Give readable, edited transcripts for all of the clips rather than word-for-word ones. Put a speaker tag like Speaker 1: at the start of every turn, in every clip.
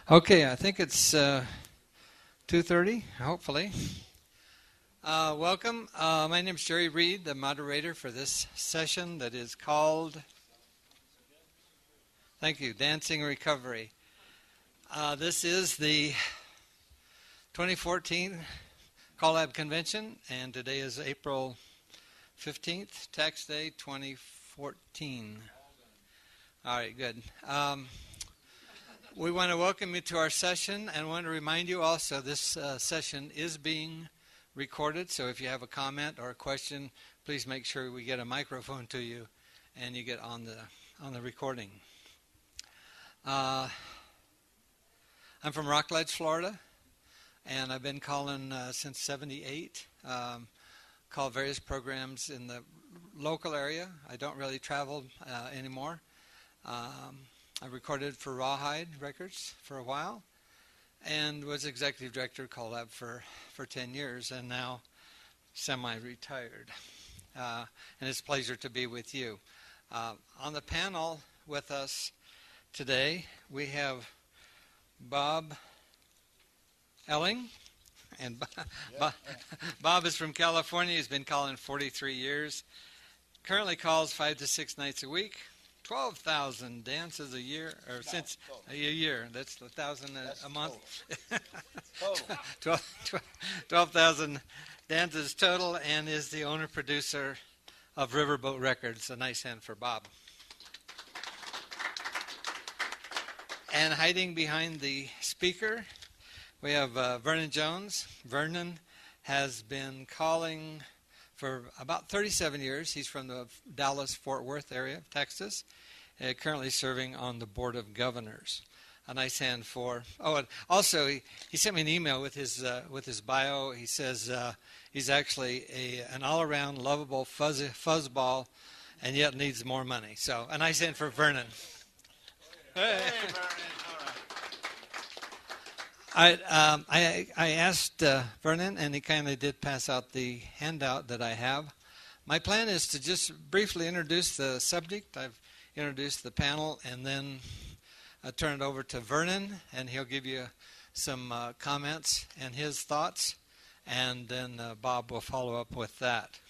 Speaker 1: Okay, I think it's 2:30, hopefully. Welcome. My name is Jerry Reed, the moderator for this session that is called, thank you, Dancing Recovery. This is the 2014 CALLERLAB convention, and today is April 15th, Tax Day 2014. All right, good. We want to welcome you to our session and want to remind you also this session is being recorded, so if you have a comment or a question, please make sure we get a microphone to you and you get on the recording. I'm from Rockledge, Florida, and I've been calling since '78. Call various programs in the local area. I don't really travel anymore. I recorded for Rawhide Records for a while and was executive director of CALLERLAB for 10 years and now semi-retired. And it's a pleasure to be with you. On the panel with us today, we have Bob Elling. And Bob is from California. He's been calling 43 years. Currently calls 5 to 6 nights a week. 12,000 dances a year, or since a year. That's 1,000 a month. 12,000 dances total, and is the owner-producer of Riverboat Records. A nice hand for Bob. And hiding behind the speaker, we have Vernon Jones. Vernon has been calling for about 37 years. He's from the Dallas-Fort Worth area of Texas, currently serving on the Board of Governors. A nice hand for... Oh, and also he sent me an email with his bio. He says he's actually an all-around lovable fuzzball and yet needs more money. So a nice hand for Vernon.
Speaker 2: Hey, Vernon.
Speaker 1: I asked Vernon, and he kindly did pass out the handout that I have. My plan is to just briefly introduce the subject. I've introduced the panel, and then turn it over to Vernon, and he'll give you some comments and his thoughts, and then Bob will follow up with that.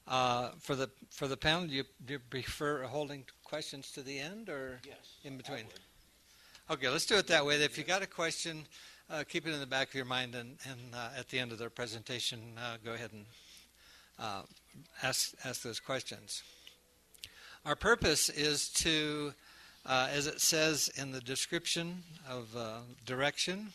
Speaker 1: For the panel, do you prefer holding questions to the end or in between? Okay, let's do it that way. If you got a question, keep it in the back of your mind, and at the end of their presentation, go ahead and ask those questions. Our purpose is to, as it says in the description of direction,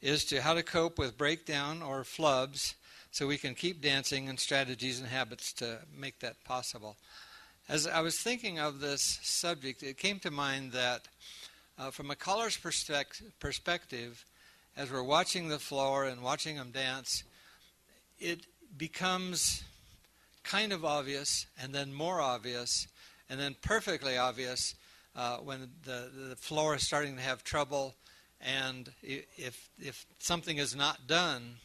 Speaker 1: is to how to cope with breakdown or flubs so we can keep dancing, and strategies and habits to make that possible. As I was thinking of this subject, it came to mind that from a caller's perspective, as we're watching the floor and watching them dance, it becomes kind of obvious, and then more obvious, and then perfectly obvious when the floor is starting to have trouble, and if something is not done,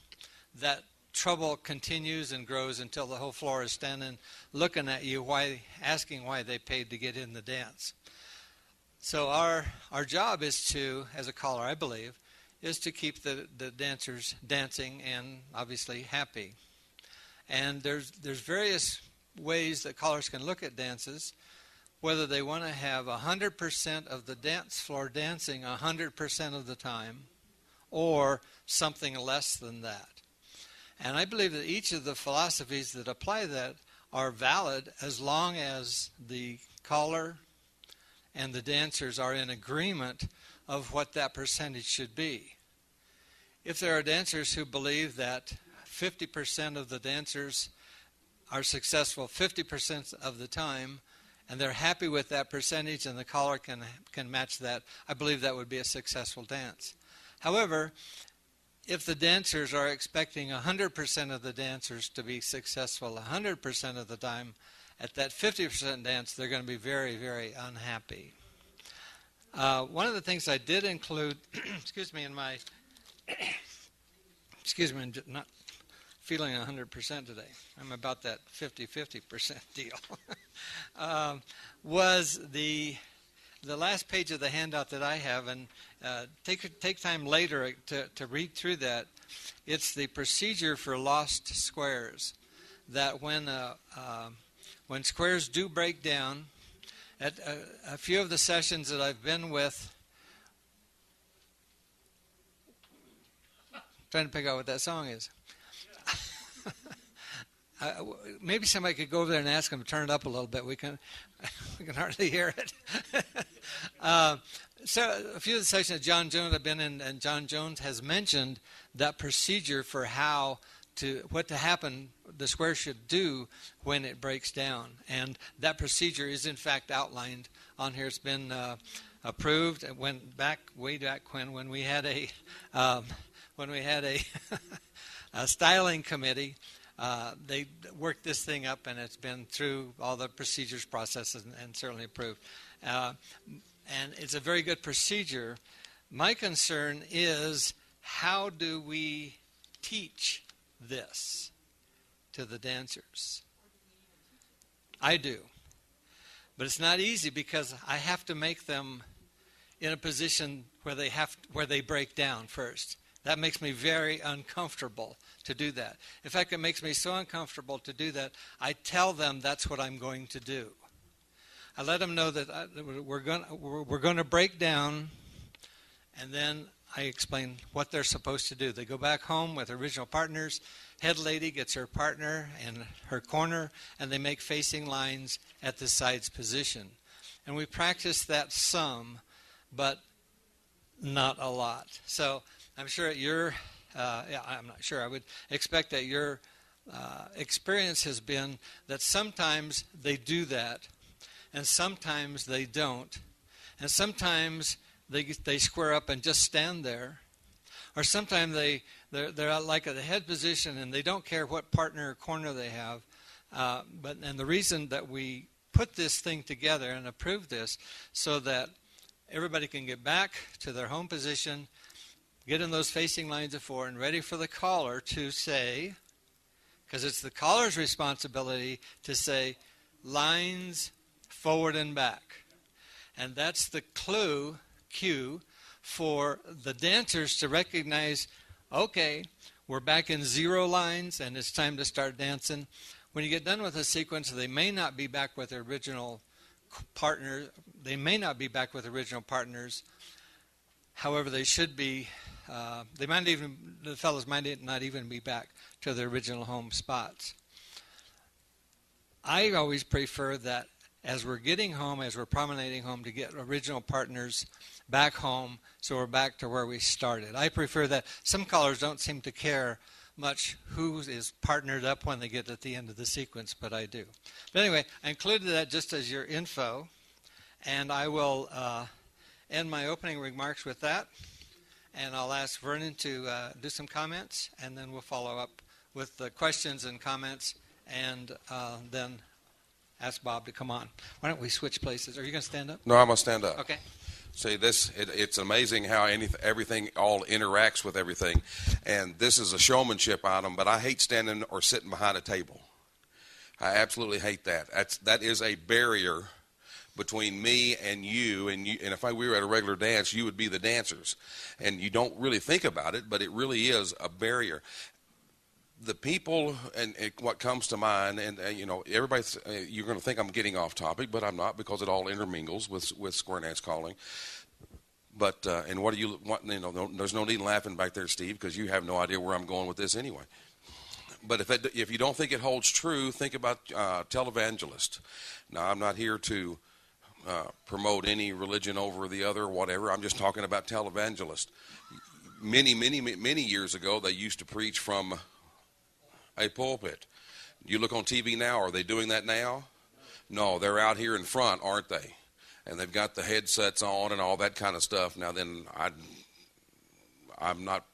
Speaker 1: that trouble continues and grows until the whole floor is standing looking at you, asking why they paid to get in the dance. So our job is to, as a caller, I believe, is to keep the dancers dancing and obviously happy. And there's various ways that callers can look at dances, whether they want to have 100% of the dance floor dancing 100% of the time, or something less than that. And I believe that each of the philosophies that apply that are valid as long as the caller and the dancers are in agreement of what that percentage should be. If there are dancers who believe that 50% of the dancers are successful 50% of the time, and they're happy with that percentage and the caller can match that, I believe that would be a successful dance. However, if the dancers are expecting 100% of the dancers to be successful 100% of the time, at that 50% dance, they're going to be very, very unhappy. One of the things I did include, in my, I'm not feeling 100% today. I'm about that 50% deal. Was the the last page of the handout that I have, and take time later to read through that. It's the procedure for lost squares. That when squares do break down, at a few of the sessions that I've been with, trying to pick out what that song is. Maybe somebody could go over there and ask them to turn it up a little bit. We can hardly hear it. So a few of the sessions that John Jones have been in, and John Jones has mentioned that procedure for what to happen, the square should do when it breaks down, and that procedure is in fact outlined on here. It's been approved. It went way back when we had a a styling committee. They worked this thing up, and it's been through all the procedures, processes, and certainly approved. And it's a very good procedure. My concern is, how do we teach this to the dancers? I do. But it's not easy, because I have to make them in a position where they break down first. That makes me very uncomfortable to do that. In fact, it makes me so uncomfortable to do that, I tell them that's what I'm going to do. I let them know that we're going to break down, and then I explain what they're supposed to do. They go back home with original partners. Head lady gets her partner in her corner, and they make facing lines at the sides position. And we practice that some, but not a lot. So I'm sure I'm not sure. I would expect that your experience has been that sometimes they do that, and sometimes they don't. And sometimes they square up and just stand there. Or sometimes they're like at the head position, and they don't care what partner or corner they have. And the reason that we put this thing together and approve this, so that everybody can get back to their home position, get in those facing lines of four, and ready for the caller to say, because it's the caller's responsibility to say, lines forward and back. And that's the cue for the dancers to recognize, okay, we're back in zero lines, and it's time to start dancing. When you get done with a sequence, they may not be back with their original partner. They may not be back with original partners. However, they should be. The fellows might not even be back to their original home spots. I always prefer that as we're getting home, as we're promenading home, to get original partners back home, so we're back to where we started. I prefer that. Some callers don't seem to care much who is partnered up when they get at the end of the sequence, but I do. But anyway, I included that just as your info, and I will end my opening remarks with that, and I'll ask Vernon to do some comments, and then we'll follow up with the questions and comments, and then ask Bob to come on. Why don't we switch places? Are you going to stand up?
Speaker 3: No, I'm going to stand up.
Speaker 1: Okay.
Speaker 3: See, it's amazing how everything all interacts with everything. And this is a showmanship item, but I hate standing or sitting behind a table. I absolutely hate that. That is a barrier between me and you. And if we were at a regular dance, you would be the dancers. And you don't really think about it, but it really is a barrier. The people, and what comes to mind, and everybody, you're going to think I'm getting off topic, but I'm not, because it all intermingles with square dance calling. But and what do you want? There's no need in laughing back there, Steve, because you have no idea where I'm going with this anyway. But if you don't think it holds true, think about televangelist. Now, I'm not here to promote any religion over the other or whatever. I'm just talking about televangelist. Many years ago, they used to preach from a pulpit. You look on TV now, are they doing that now? No, they're out here in front, aren't they? And they've got the headsets on and all that kind of stuff. Now then, I'm not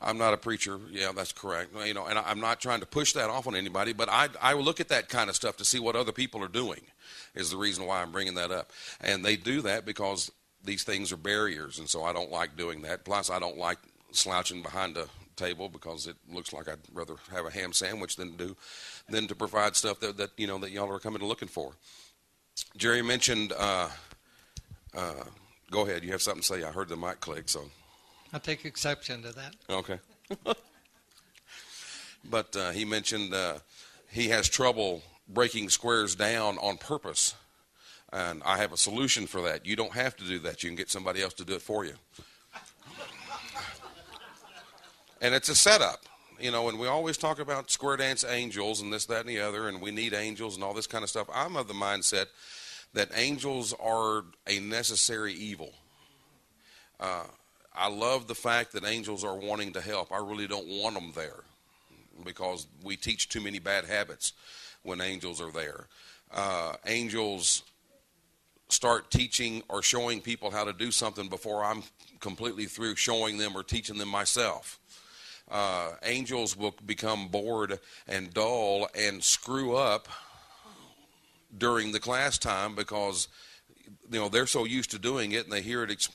Speaker 3: a preacher. Yeah, that's correct. And I'm not trying to push that off on anybody, but I will look at that kind of stuff to see what other people are doing, is the reason why I'm bringing that up. And they do that because these things are barriers, and so I don't like doing that. Plus, I don't like slouching behind a table, because it looks like I'd rather have a ham sandwich than to provide stuff that y'all are coming looking for. Jerry mentioned, go ahead, you have something to say. I heard the mic click, so.
Speaker 1: I'll take exception to that.
Speaker 3: Okay. But he mentioned he has trouble breaking squares down on purpose. And I have a solution for that. You don't have to do that. You can get somebody else to do it for you. And it's a setup. You know, and we always talk about square dance angels and this, that, and the other, and we need angels and all this kind of stuff. I'm of the mindset that angels are a necessary evil. I love the fact that angels are wanting to help. I really don't want them there because we teach too many bad habits when angels are there. Angels start teaching or showing people how to do something before I'm completely through showing them or teaching them myself. Angels will become bored and dull and screw up during the class time because they're so used to doing it and they hear it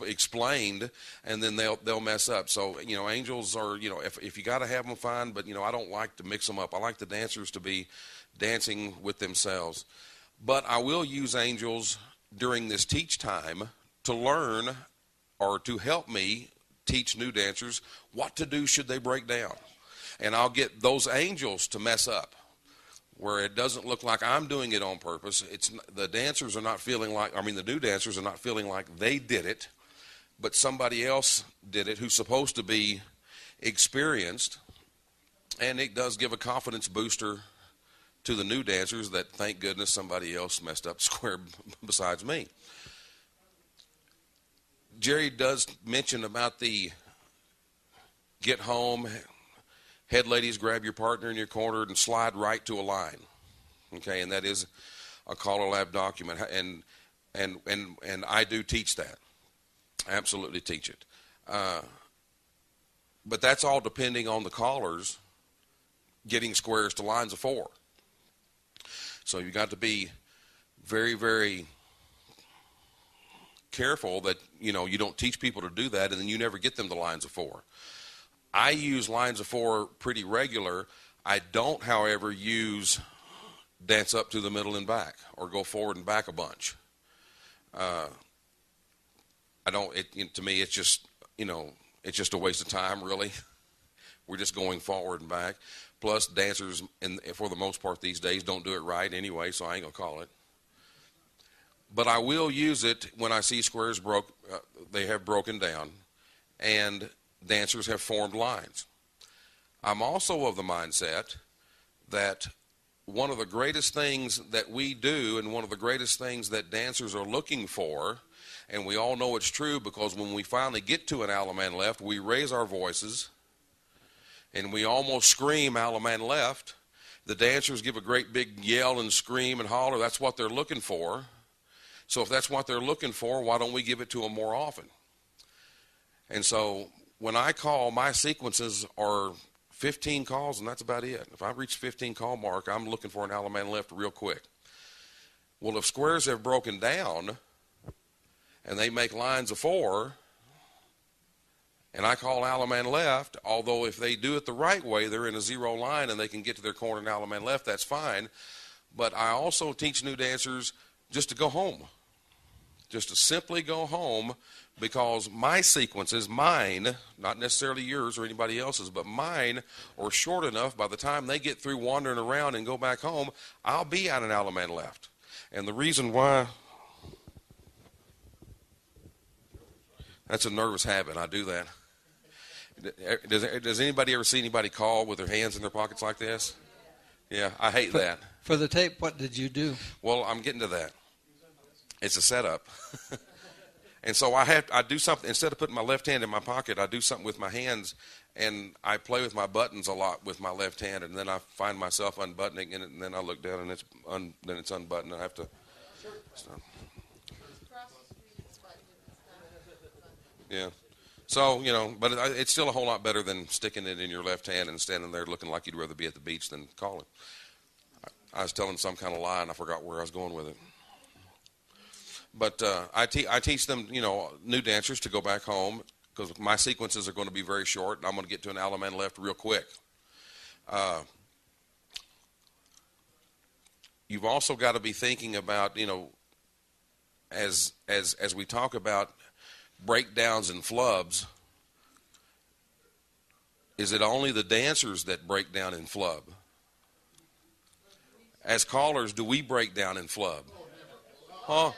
Speaker 3: explained, and then they'll mess up. So angels are if you got to have them, fine, but I don't like to mix them up. I like the dancers to be dancing with themselves. But I will use angels during this teach time to learn or to help me teach new dancers what to do should they break down. And I'll get those angels to mess up where it doesn't look like I'm doing it on purpose. The dancers are not feeling like, the new dancers are not feeling like they did it, but somebody else did it who's supposed to be experienced. And it does give a confidence booster to the new dancers that thank goodness somebody else messed up square besides me. Jerry does mention about the get home, head ladies, grab your partner in your corner and slide right to a line. Okay, and that is a CALLERLAB document, and I do teach that. I absolutely teach it. But that's all depending on the callers getting squares to lines of 4. So you got to be very, very careful that you don't teach people to do that and then you never get them to lines of 4. I use lines of 4 pretty regular. I don't, however, use dance up to the middle and back or go forward and back a bunch. I don't. To me, it's just it's just a waste of time, really. We're just going forward and back. Plus, dancers, for the most part these days, don't do it right anyway, so I ain't gonna call it. But I will use it when I see squares they have broken down, and dancers have formed lines. I'm also of the mindset that one of the greatest things that we do and one of the greatest things that dancers are looking for, and we all know it's true because when we finally get to an Alaman left, we raise our voices and we almost scream Alaman left. The dancers give a great big yell and scream and holler. That's what they're looking for. So if that's what they're looking for, why don't we give it to them more often? And so when I call, my sequences are 15 calls, and that's about it. If I reach 15 call mark, I'm looking for an Alaman left real quick. Well, if squares have broken down and they make lines of 4, and I call Alaman left, although if they do it the right way, they're in a 0 line and they can get to their corner and Alaman left, that's fine. But I also teach new dancers just to go home. Just to simply go home, because my sequences, mine, not necessarily yours or anybody else's, but mine are short enough by the time they get through wandering around and go back home, I'll be at an Alaman left. And the reason why, that's a nervous habit, I do that. Does anybody ever see anybody call with their hands in their pockets like this? Yeah, I hate that.
Speaker 1: For the tape, what did you do?
Speaker 3: Well, I'm getting to that. It's a setup. And so I do something, instead of putting my left hand in my pocket, I do something with my hands, and I play with my buttons a lot with my left hand, and then I find myself unbuttoning it, and then I look down, and then it's unbuttoned. I have to stop. Yeah. So, but it's still a whole lot better than sticking it in your left hand and standing there looking like you'd rather be at the beach than calling. I was telling some kind of lie, and I forgot where I was going with it. But I teach them, new dancers to go back home because my sequences are going to be very short. I'm going to get to an Alaman left real quick. you've also got to be thinking about, as we talk about breakdowns and flubs, is it only the dancers that break down in flub? As callers, do we break down in flub? Huh?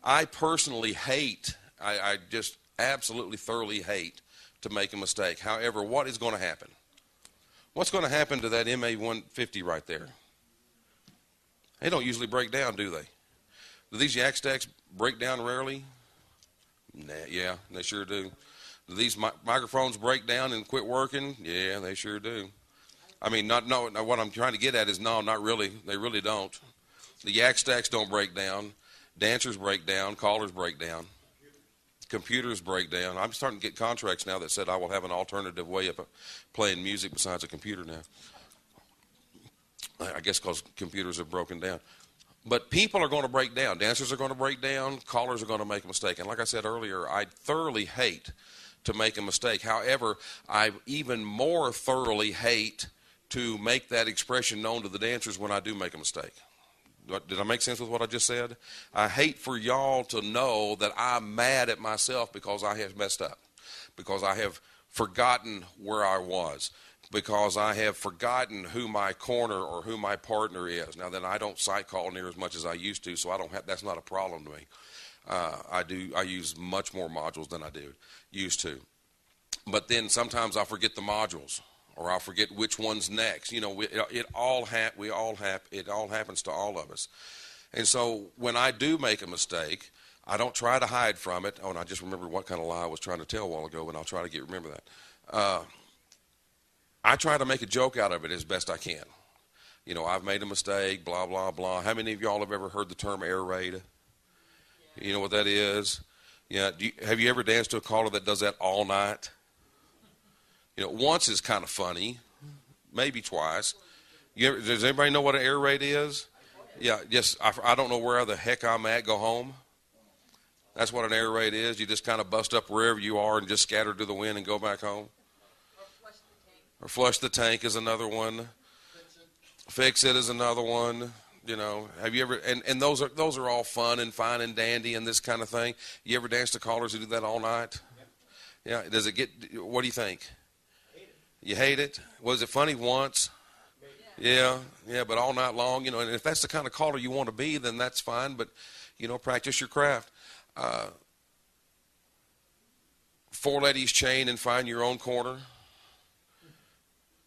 Speaker 3: I personally hate, I just absolutely thoroughly hate to make a mistake. However, what is going to happen? What's going to happen to that MA150 right there? They don't usually break down, do they? Do these yak stacks break down rarely? Nah, yeah, they sure do. Do these microphones break down and quit working? Yeah, they sure do. I mean, no, what I'm trying to get at is no, not really. They really don't. The yak stacks don't break down. Dancers break down. Callers break down. Computers break down. I'm starting to get contracts now that said I will have an alternative way of playing music besides a computer now. I guess because computers have broken down. But people are going to break down. Dancers are going to break down. Callers are going to make a mistake. And like I said earlier, I thoroughly hate to make a mistake. However, I even more thoroughly hate to make that expression known to the dancers when I do make a mistake. Did I make sense with what I just said? I hate for y'all to know that I'm mad at myself because I have messed up, because I have forgotten where I was, because I have forgotten who my corner or who my partner is. Now, then I don't sight call near as much as I used to, so I don't have, that's not a problem to me. I use much more modules than I used to. But then sometimes I forget the modules, or I'll forget which one's next. It all happens to all of us. And so when I do make a mistake, I don't try to hide from it. Oh, and I just remembered what kind of lie I was trying to tell a while ago, and I'll try to remember that. I try to make a joke out of it as best I can. I've made a mistake, blah, blah, blah. How many of y'all have ever heard the term air raid? You know what that is? Yeah. Have you ever danced to a caller that does that all night? Once is kind of funny, maybe twice. Does anybody know what an air raid is? Yeah, just I don't know where the heck I'm at, go home. That's what an air raid is. You just kind of bust up wherever you are and just scatter to the wind and go back home. Or flush the tank is another one. Fix it is another one. Have you ever, and those are all fun and fine and dandy and this kind of thing. You ever dance to callers who do that all night? Yeah. Does it what do you think? You hate it? Was it funny once? Yeah, but all night long, and if that's the kind of caller you want to be, then that's fine, but, practice your craft. 4 ladies chain and find your own corner.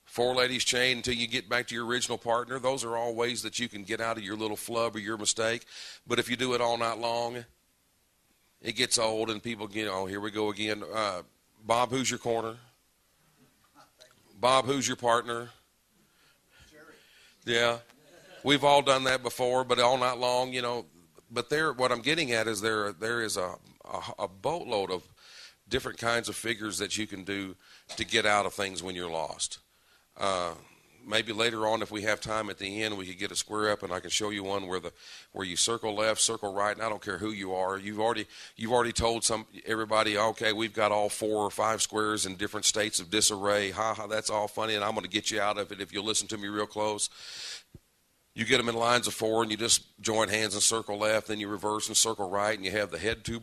Speaker 3: 4 ladies chain until you get back to your original partner. Those are all ways that you can get out of your little flub or your mistake. But if you do it all night long, it gets old and people get, oh, here we go again. Bob, who's your corner? Bob, who's your partner? Yeah, we've all done that before, but all night long, But what I'm getting at is there is a boatload of different kinds of figures that you can do to get out of things when you're lost. Maybe later on, if we have time at the end, we could get a square up, and I can show you one where you circle left, circle right, and I don't care who you are. You've already told everybody, okay, we've got all 4 or 5 squares in different states of disarray. Ha ha, that's all funny, and I'm going to get you out of it if you'll listen to me real close. You get them in lines of 4, and you just join hands and circle left. Then you reverse and circle right, and you have the head 2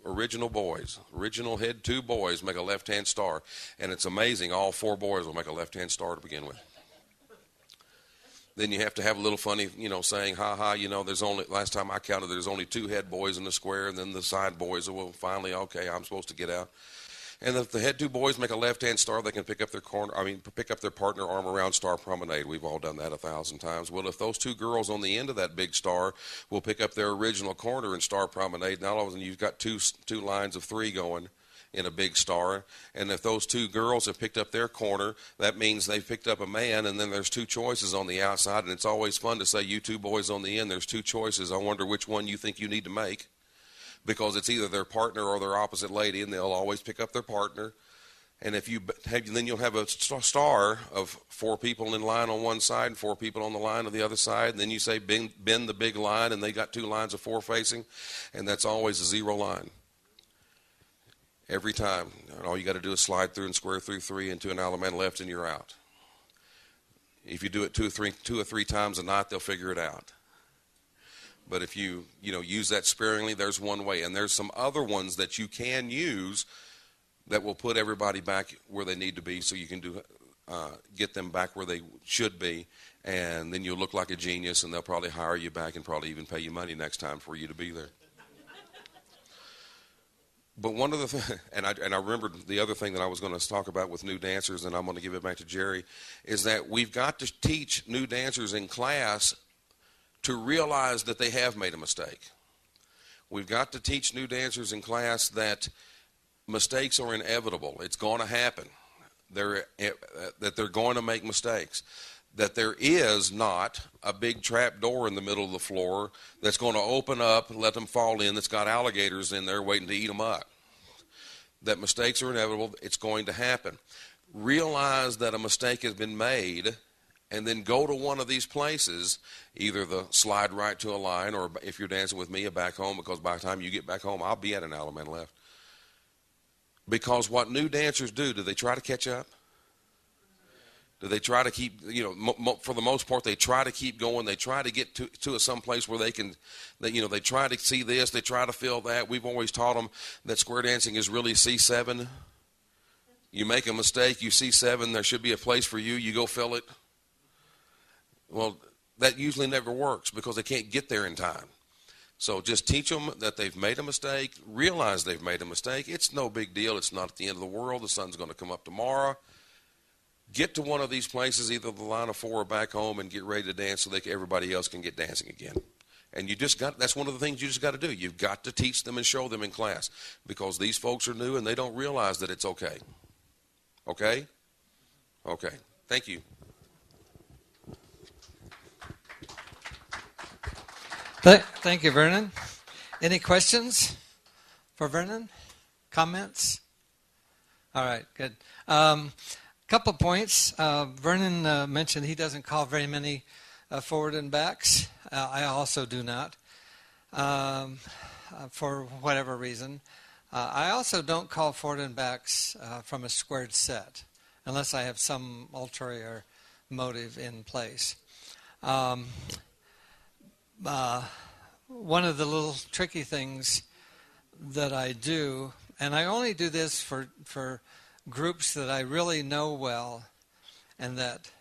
Speaker 3: original boys. Original head 2 boys make a left-hand star, and it's amazing. All 4 boys will make a left-hand star to begin with. Then you have to have a little funny, saying, ha ha. Last time I counted, there's only 2 head boys in the square, and then the side boys will finally, okay, I'm supposed to get out. And if the head 2 boys make a left-hand star, they can pick up their partner arm around star promenade. We've all done that 1,000 times. Well, if those 2 girls on the end of that big star will pick up their original corner in star promenade, now all of a sudden you've got two lines of 3 going in a big star. And if those 2 girls have picked up their corner, that means they've picked up a man, and then there's 2 choices on the outside. And it's always fun to say, you 2 boys on the end, there's 2 choices. I wonder which one you think you need to make. Because it's either their partner or their opposite lady, and they'll always pick up their partner. And then you'll have a star of 4 people in line on one side and 4 people on the line on the other side. And then you say bend the big line, and they got 2 lines of 4 facing, and that's always a 0 line. Every time. And all you got to do is slide through and square through 3 into an element left, and you're out. If you do it two or three times a night, they'll figure it out. But if you use that sparingly, there's one way. And there's some other ones that you can use that will put everybody back where they need to be, so you can get them back where they should be. And then you'll look like a genius, and they'll probably hire you back and probably even pay you money next time for you to be there. But one of the things, and I remembered the other thing that I was going to talk about with new dancers, and I'm going to give it back to Jerry, is that we've got to teach new dancers in class to realize that they have made a mistake. We've got to teach new dancers in class that mistakes are inevitable. It's going to happen. That they're going to make mistakes. That there is not a big trap door in the middle of the floor that's going to open up and let them fall in, that's got alligators in there waiting to eat them up. That mistakes are inevitable. It's going to happen. Realize that a mistake has been made, and then go to one of these places, either the slide right to a line, or if you're dancing with me, a back home, because by the time you get back home, I'll be at an element left. Because what new dancers do they try to catch up? Do they try to keep, for the most part, they try to keep going. They try to get to some place where they can, they try to see this, they try to feel that. We've always taught them that square dancing is really C7. You make a mistake, you C7, there should be a place for you, you go fill it. Well, that usually never works because they can't get there in time. So just teach them that they've made a mistake, realize they've made a mistake. It's no big deal. It's not at the end of the world. The sun's going to come up tomorrow. Get to one of these places, either the line of 4 or back home, and get ready to dance so that everybody else can get dancing again. And that's one of the things you just got to do. You've got to teach them and show them in class, because these folks are new and they don't realize that it's okay. Okay? Okay. Thank you.
Speaker 1: Thank you, Vernon. Any questions for Vernon? Comments? All right, good. Couple points. Vernon mentioned he doesn't call very many forward and backs. I also do not, for whatever reason. I also don't call forward and backs from a squared set, unless I have some ulterior motive in place. One of the little tricky things that I do, and I only do this for groups that I really know well and that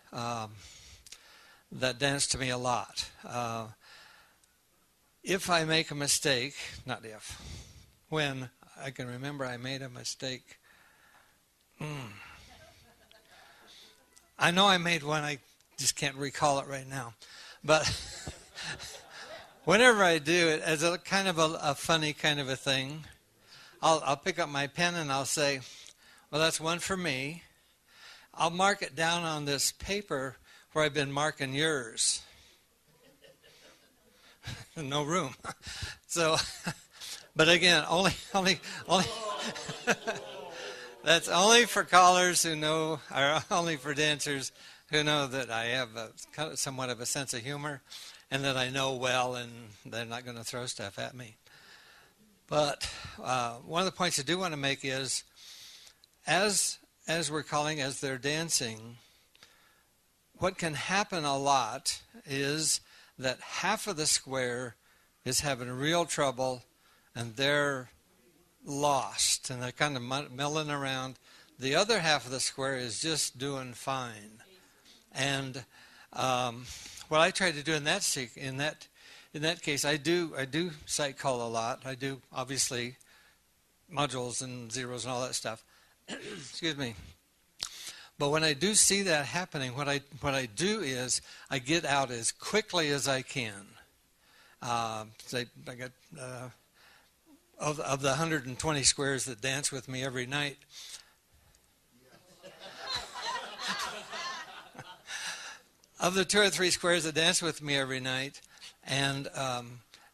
Speaker 1: dance to me a lot. If I make a mistake, not if, when I can remember I made a mistake. I know I made one, I just can't recall it right now. But whenever I do it, as a kind of a funny kind of a thing, I'll pick up my pen and I'll say, well, that's one for me. I'll mark it down on this paper where I've been marking yours. No room. So, but again, only that's only for callers who know, or only for dancers who know that I have somewhat of a sense of humor and that I know well, and they're not going to throw stuff at me. But one of the points I do want to make is, as we're calling, as they're dancing, what can happen a lot is that half of the square is having real trouble and they're lost and they're kind of milling around. The other half of the square is just doing fine. And what I try to do in that case, I do sight call a lot. I do obviously modules and zeros and all that stuff. Excuse me. But when I do see that happening, what I do is I get out as quickly as I can. I got of the 120 squares that dance with me every night. Of the 2 or 3 squares that dance with me every night, and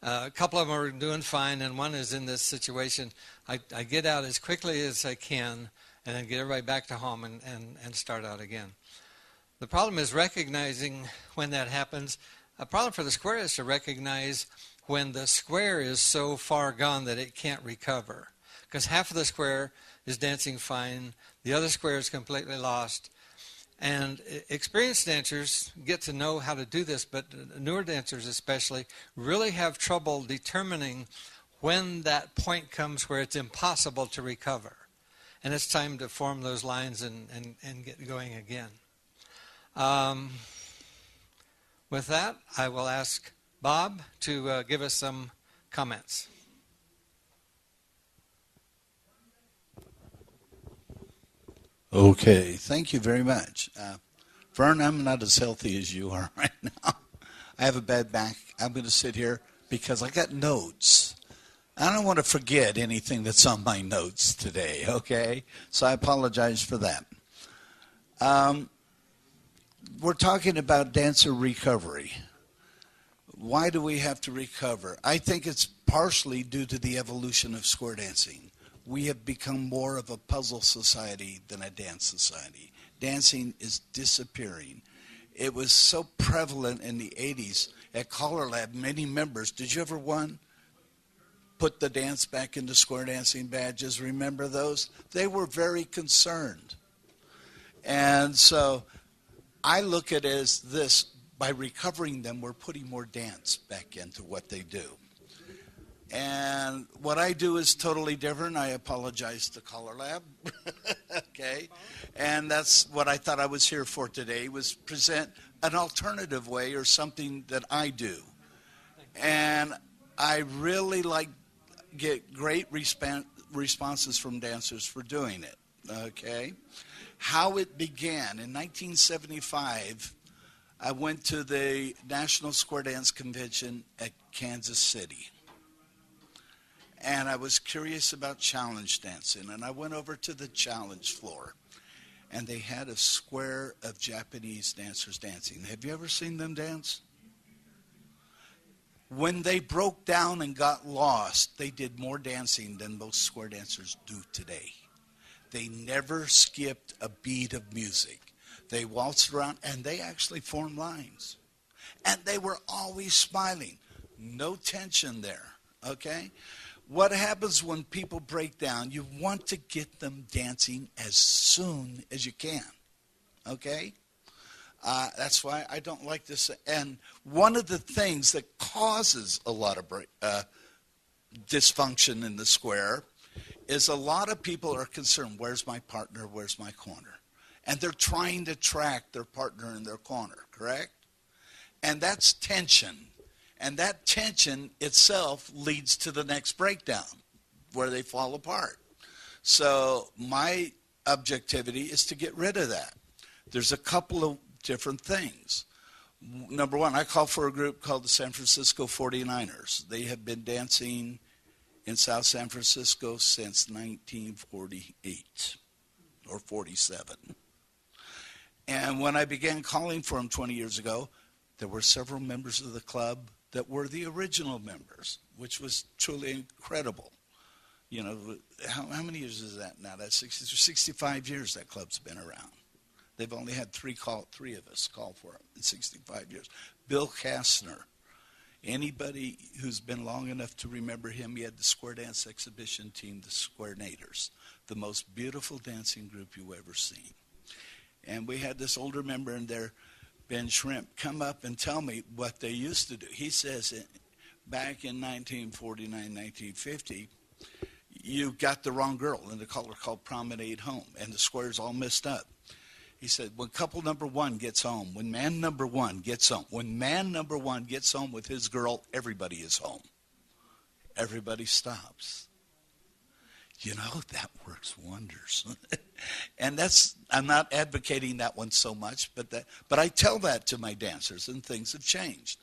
Speaker 1: a couple of them are doing fine, and one is in this situation, I get out as quickly as I can and then get everybody back to home and start out again. The problem is recognizing when that happens. A problem for the square is to recognize when the square is so far gone that it can't recover. because half of the square is dancing fine, the other square is completely lost. And experienced dancers get to know how to do this, but newer dancers especially really have trouble determining when that point comes where it's impossible to recover. And it's time to form those lines and get going again. With that, I will ask Bob to give us some comments.
Speaker 4: Okay, thank you very much. Vern, I'm not as healthy as you are right now. I have a bad back. I'm going to sit here because I got notes. I don't want to forget anything that's on my notes today, okay? So I apologize for that. We're talking about dancer recovery. Why do we have to recover? I think it's partially due to the evolution of square dancing. We have become more of a puzzle society than a dance society. Dancing is disappearing. It was so prevalent in the 80s. At CALLERLAB, many members, did you ever put the dance back into square dancing badges? Remember those? They were very concerned. And so I look at it as this, by recovering them, we're putting more dance back into what they do. And what I do is totally different. I apologize to CALLERLAB, okay? And that's what I thought I was here for today, was present an alternative way or something that I do. And I really get great responses from dancers for doing it, okay? How it began, in 1975, I went to the National Square Dance Convention at Kansas City. And I was curious about challenge dancing, and I went over to the challenge floor, and they had a square of Japanese dancers dancing. Have you ever seen them dance? When they broke down and got lost, they did more dancing than most square dancers do today. They never skipped a beat of music. They waltzed around, and they actually formed lines. And they were always smiling. No tension there, okay? What happens when people break down, you want to get them dancing as soon as you can, okay? That's why I don't like this. And one of the things that causes a lot of dysfunction in the square is a lot of people are concerned, where's my partner, where's my corner? And they're trying to track their partner in their corner, correct? And that's tension. And that tension itself leads to the next breakdown, where they fall apart. So my objectivity is to get rid of that. There's a couple of different things. Number one, I call for a group called the San Francisco 49ers. They have been dancing in South San Francisco since 1948 or 47. And when I began calling for them 20 years ago, there were several members of the club that were the original members, which was truly incredible. You know, how many years is that now? That's 65 years that club's been around. They've only had three of us call for it in 65 years. Bill Kastner, anybody who's been long enough to remember him, he had the square dance exhibition team, the Square Naders, the most beautiful dancing group you ever seen. And we had this older member in there, Ben Shrimp, come up and tell me what they used to do. He says back in 1949, 1950, you got the wrong girl in the color called Promenade Home, and the square's all messed up. He said, when couple number one gets home, when man number one gets home, when man number one gets home with his girl, everybody is home. Everybody stops. You know, that works wonders. And I'm not advocating that one so much, but I tell that to my dancers, and things have changed.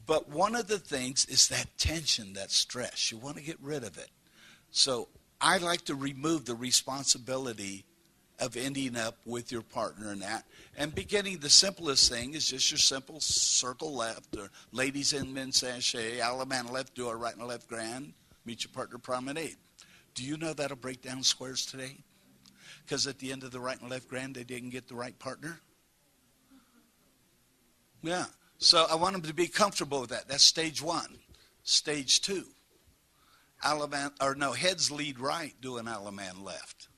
Speaker 4: But one of the things is that tension, that stress. You want to get rid of it. So I like to remove the responsibility of ending up with your partner in that. And beginning, the simplest thing is just your simple circle left, or ladies and men sachet, Allemande left, do a right and a left grand, meet your partner promenade. Do you know that'll break down squares today? Because at the end of the right and left grand, they didn't get the right partner? Yeah. So I want them to be comfortable with that. That's stage one. Stage two heads lead right, do an Alaman left.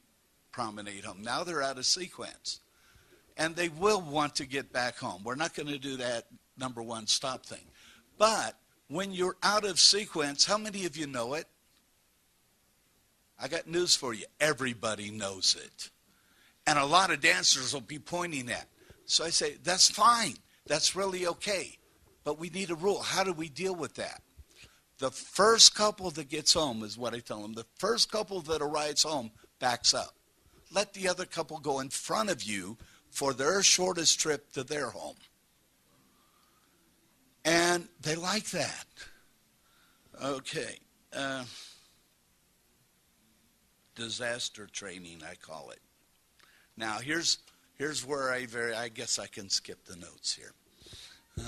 Speaker 4: Promenade home. Now they're out of sequence. And they will want to get back home. We're not going to do that number one stop thing. But when you're out of sequence, how many of you know it? I got news for you. Everybody knows it. And a lot of dancers will be pointing at. So I say, that's fine. That's really okay. But we need a rule. How do we deal with that? The first couple that gets home is what I tell them. The first couple that arrives home backs up. Let the other couple go in front of you for their shortest trip to their home. And they like that. Okay. Disaster training, I call it. Now, here's where I guess I can skip the notes here.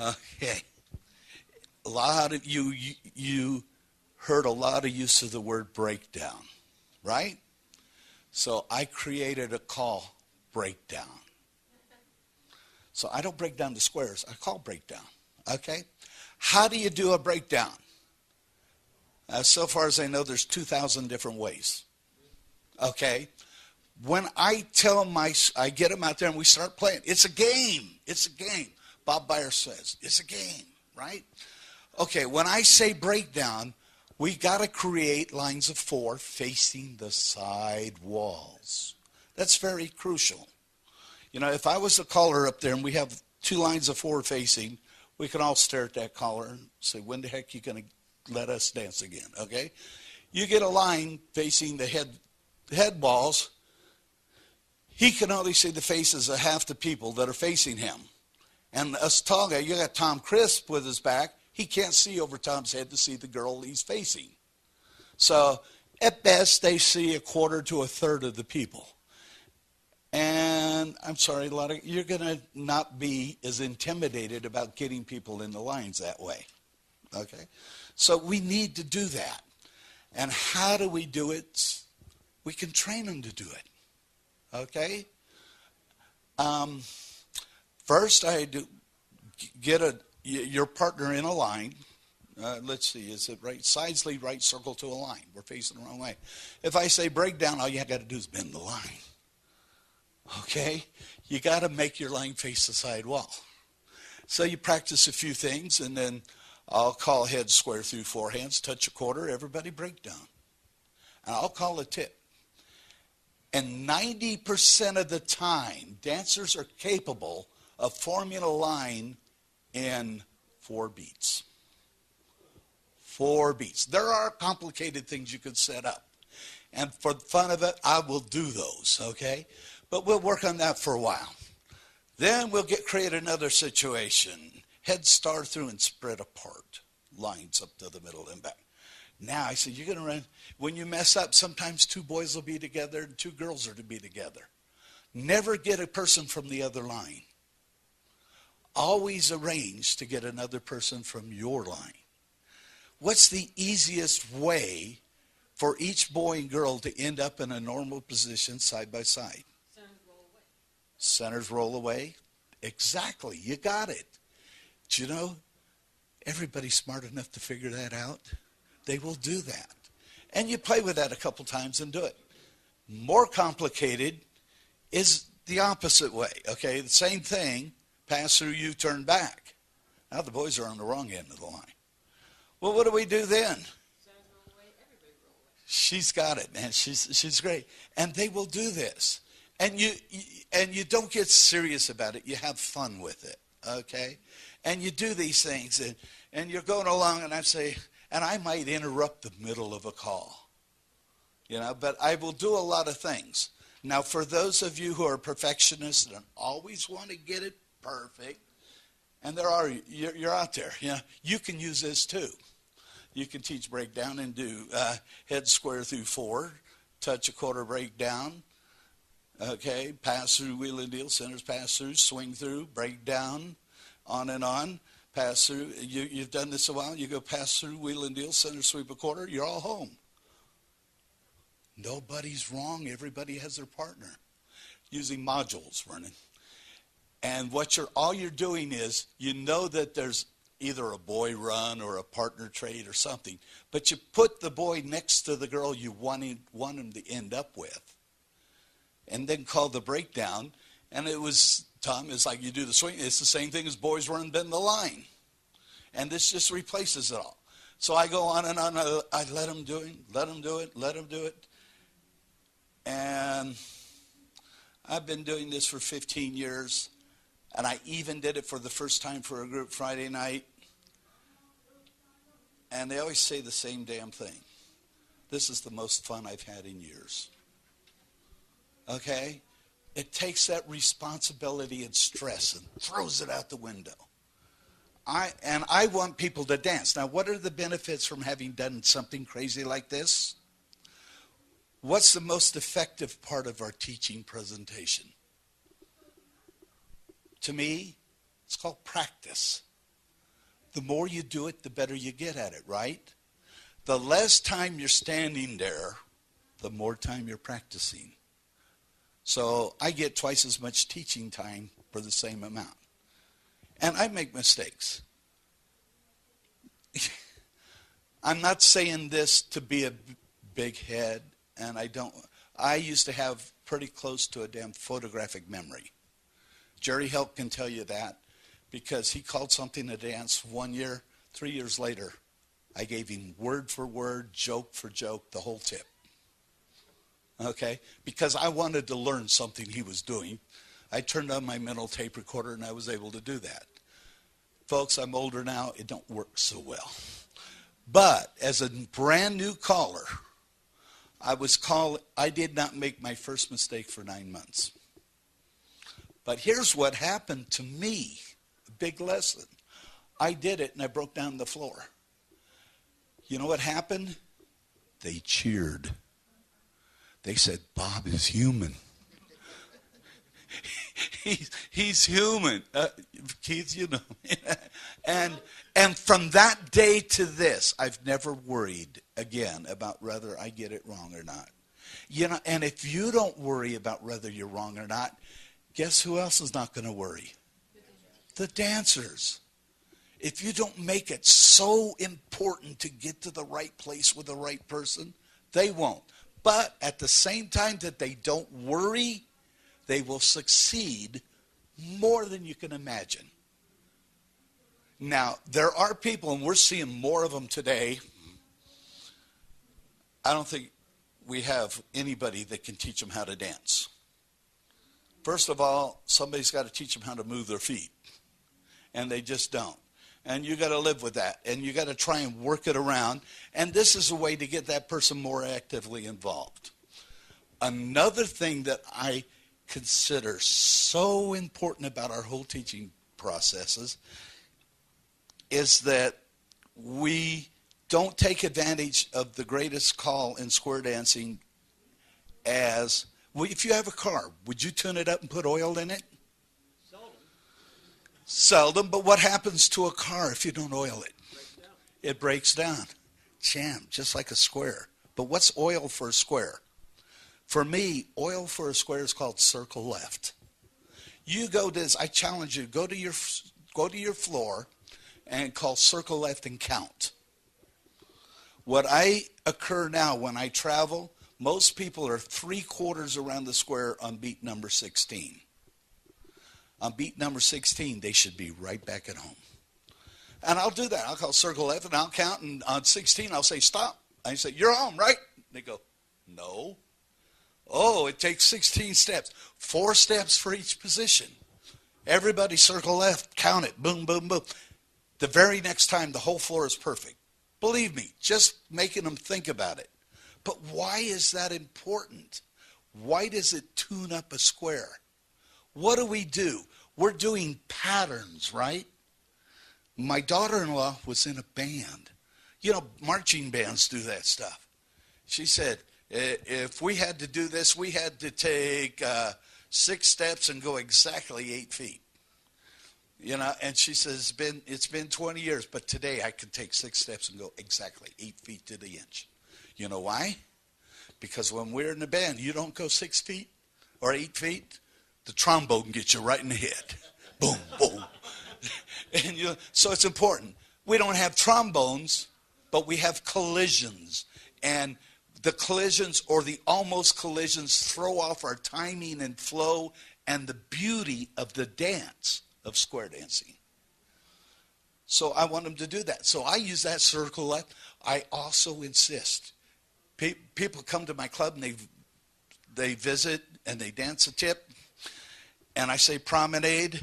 Speaker 4: Okay. A lot of you heard a lot of use of the word breakdown, right? So I created a call breakdown. So I don't break down the squares. I call breakdown. Okay? How do you do a breakdown? So far as I know, there's 2,000 different ways. Okay? When I I get them out there and we start playing. It's a game. It's a game. Bob Byers says, it's a game, right? Okay, when I say breakdown, we got to create lines of 4 facing the side walls. That's very crucial. You know, if I was a caller up there and we have 2 lines of 4 facing, we can all stare at that caller and say, when the heck are you going to let us dance again, okay? You get a line facing the head walls, he can only see the faces of half the people that are facing him. And us tall guy, you got Tom Crisp with his back, he can't see over Tom's head to see the girl he's facing. So at best, they see a quarter to a third of the people. And I'm sorry, you're going to not be as intimidated about getting people in the lines that way. Okay? So we need to do that. And how do we do it? We can train them to do it. Okay? First, I do get your partner in a line. Let's see, is it right? Sides lead right, circle to a line. We're facing the wrong way. If I say breakdown, all you got to do is bend the line. Okay? You got to make your line face the side wall. So you practice a few things, and then I'll call head square through 4 hands, touch a quarter, everybody break down. And I'll call a tip. And 90% of the time, dancers are capable of forming a line in 4 beats. 4 beats. There are complicated things you could set up. And for the fun of it, I will do those, okay? But we'll work on that for a while. Then we'll create another situation. Head star through and spread apart. Lines up to the middle and back. Now, I said, you're going to run. When you mess up, sometimes 2 boys will be together and 2 girls are to be together. Never get a person from the other line. Always arrange to get another person from your line. What's the easiest way for each boy and girl to end up in a normal position side by side?
Speaker 5: Centers roll away.
Speaker 4: Centers roll away? Exactly. You got it. Do you know, everybody's smart enough to figure that out. They will do that. And you play with that a couple times and do it. More complicated is the opposite way, okay? The same thing, pass through, you turn back. Now the boys are on the wrong end of the line. Well, what do we do then?
Speaker 5: Centers roll away, everybody roll away.
Speaker 4: She's got it, man. She's great. And they will do this. And you don't get serious about it. You have fun with it, okay? And you do these things, and you're going along, and I might interrupt the middle of a call, but I will do a lot of things. Now, for those of you who are perfectionists and always want to get it perfect, and you're out there, you can use this too. You can teach breakdown and do head square through 4, touch a quarter breakdown, okay, pass through, wheel and deal, centers pass through, swing through, breakdown, on and on. Pass through, you've done this a while, you go pass through, wheel and deal, center sweep a quarter, you're all home. Nobody's wrong, everybody has their partner. Using modules, Vernon. And all you're doing is, you know that there's either a boy run or a partner trade or something, but you put the boy next to the girl you want him to end up with, and then call the breakdown. And it was, Tom, it's like you do the swing. It's the same thing as boys run bend the line. And this just replaces it all. So I go on and on. I let him do it, let him do it, let him do it. And I've been doing this for 15 years. And I even did it for the first time for a group Friday night. And they always say the same damn thing. This is the most fun I've had in years. Okay? It takes that responsibility and stress and throws it out the window. I want people to dance. Now, what are the benefits from having done something crazy like this? What's the most effective part of our teaching presentation? To me, it's called practice. The more you do it, the better you get at it, right? The less time you're standing there, the more time you're practicing. So I get twice as much teaching time for the same amount. And I make mistakes. I'm not saying this to be a big head, and I used to have pretty close to a damn photographic memory. Jerry Help can tell you that, because he called something a dance 1 year. 3 years later, I gave him word for word, joke for joke, the whole tip. Okay? Because I wanted to learn something he was doing. I turned on my mental tape recorder and I was able to do that. Folks, I'm older now. It don't work so well. But as a brand new caller, I did not make my first mistake for 9 months. But here's what happened to me. A big lesson. I did it and I broke down the floor. You know what happened? They cheered. They said, Bob is human. He's human. Keith, you know. And from that day to this, I've never worried again about whether I get it wrong or not. You know, and if you don't worry about whether you're wrong or not, guess who else is not going to worry? The dancers. If you don't make it so important to get to the right place with the right person, they won't. But at the same time that they don't worry, they will succeed more than you can imagine. Now, there are people, and we're seeing more of them today. I don't think we have anybody that can teach them how to dance. First of all, somebody's got to teach them how to move their feet. And they just don't. And you got to live with that. And you got to try and work it around. And this is a way to get that person more actively involved. Another thing that I consider so important about our whole teaching processes is that we don't take advantage of the greatest call in square dancing as, well, if you have a car, would you tune it up and put oil in it? Seldom, but what happens to a car if you don't oil it? It breaks down. Jam, just like a square. But what's oil for a square? For me, oil for a square is called circle left. You go to this, I challenge you, go to your floor and call circle left and count. What I occur now when I travel, most people are 3/4 around the square on beat number 16. On beat number 16, they should be right back at home. And I'll do that. I'll call circle left and I'll count. And on 16, I'll say, stop. I say, you're home, right? They go, no. Oh, it takes 16 steps. 4 steps for each position. Everybody circle left, count it. Boom, boom, boom. The very next time, the whole floor is perfect. Believe me, just making them think about it. But why is that important? Why does it tune up a square? What do? We're doing patterns, right? My daughter-in-law was in a band. You know, marching bands do that stuff. She said, if we had to do this, we had to take 6 steps and go exactly 8 feet. You know, and she says, it's been 20 years, but today I can take 6 steps and go exactly 8 feet to the inch. You know why? Because when we're in the band, you don't go 6 feet or 8 feet. The trombone gets you right in the head. Boom, boom. And so it's important. We don't have trombones, but we have collisions. And the collisions or the almost collisions throw off our timing and flow and the beauty of the dance of square dancing. So I want them to do that. So I use that circle left. I also insist. People come to my club and they visit and they dance a tip. And I say promenade.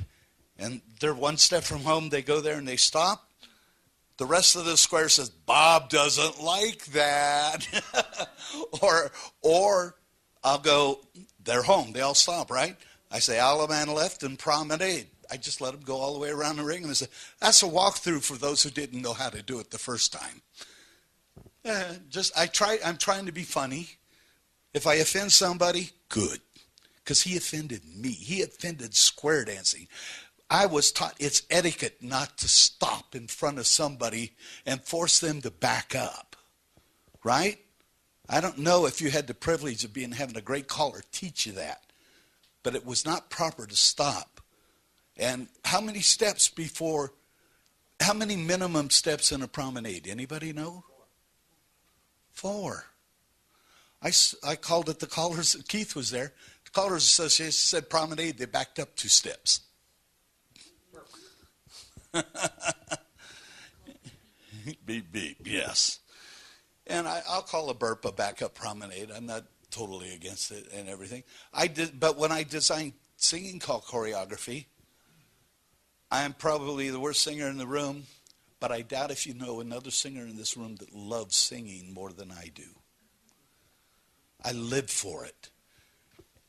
Speaker 4: And they're one step from home. They go there and they stop. The rest of the square says, Bob doesn't like that. or I'll go, they're home. They all stop, right? I say, Alaman left and promenade. I just let them go all the way around the ring. And they say, that's a walkthrough for those who didn't know how to do it the first time. I'm trying to be funny. If I offend somebody, good. Because he offended me. He offended square dancing. I was taught it's etiquette not to stop in front of somebody and force them to back up, right? I don't know if you had the privilege of having a great caller teach you that, but it was not proper to stop. And how many minimum steps in a promenade? Anybody know? 4. I called it the Callers. Keith was there. The Callers Association said promenade. They backed up 2 steps. Beep, beep, yes. And I'll call a burp a backup promenade. I'm not totally against it and everything. But when I designed singing call choreography, I am probably the worst singer in the room, but I doubt if you know another singer in this room that loves singing more than I do. I live for it.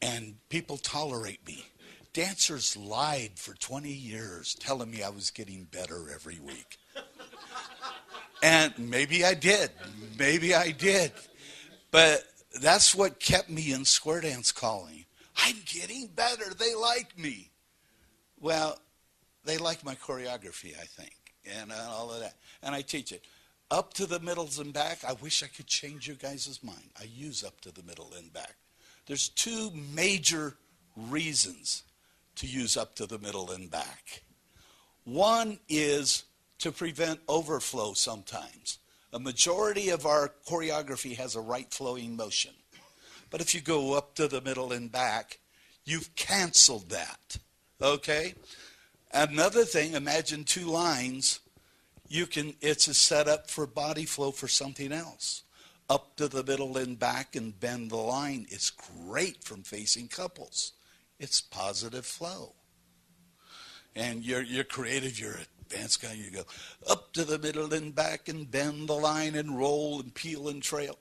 Speaker 4: And people tolerate me. Dancers lied for 20 years telling me I was getting better every week. And maybe I did. But that's what kept me in square dance calling. I'm getting better. They like me. Well, they like my choreography, I think, and all of that. And I teach it. Up to the middles and back, I wish I could change your guys' mind. I use up to the middle and back. There's 2 major reasons to use up to the middle and back. One is to prevent overflow sometimes. A majority of our choreography has a right flowing motion. But if you go up to the middle and back, you've canceled that. Okay? Another thing, imagine 2 lines. It's a setup for body flow for something else. Up to the middle and back and bend the line. It's great from facing couples. It's positive flow. And you're creative, you're a dance guy, you go up to the middle and back and bend the line and roll and peel and trail.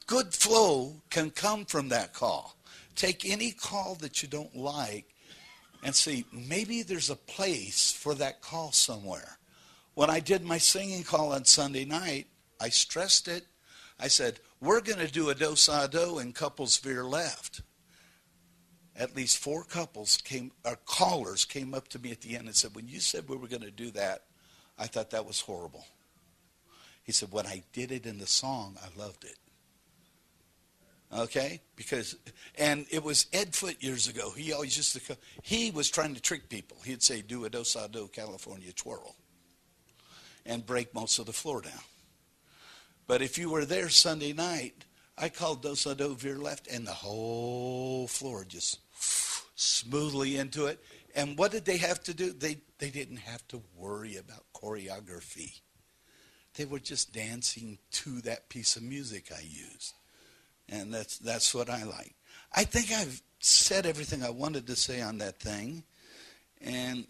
Speaker 4: Good flow can come from that call. Take any call that you don't like and see, maybe there's a place for that call somewhere. When I did my singing call on Sunday night, I stressed it. I said, we're going to do a do-sa-do and couples veer left. At least 4 callers came up to me at the end and said, when you said we were going to do that, I thought that was horrible. He said, when I did it in the song, I loved it. Okay? And it was Ed Foote years ago. He always used to he was trying to trick people. He'd say, do a do-sa-do California twirl and break most of the floor down. But if you were there Sunday night, I called do-sa-do veer left, and the whole floor just smoothly into it. And what did they have to do? They didn't have to worry about choreography. They were just dancing to that piece of music I used. And that's what I like. I think I've said everything I wanted to say on that thing. And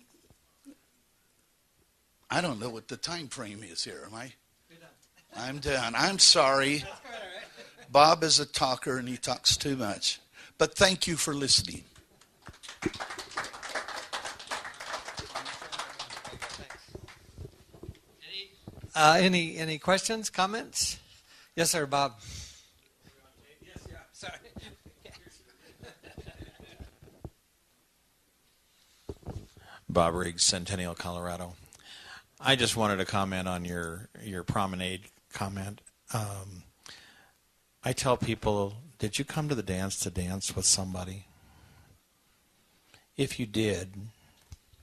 Speaker 4: I don't know what the time frame is here. Am I? You're done. I'm done. I'm sorry. That's quite all right. Bob is a talker and he talks too much. But thank you for listening.
Speaker 1: Any questions, comments? Yes, sir, Bob.
Speaker 2: Yes, yeah.
Speaker 1: Sorry.
Speaker 2: Bob Riggs, Centennial, Colorado. I just wanted to comment on your promenade comment. I tell people, did you come to the dance to dance with somebody? If you did,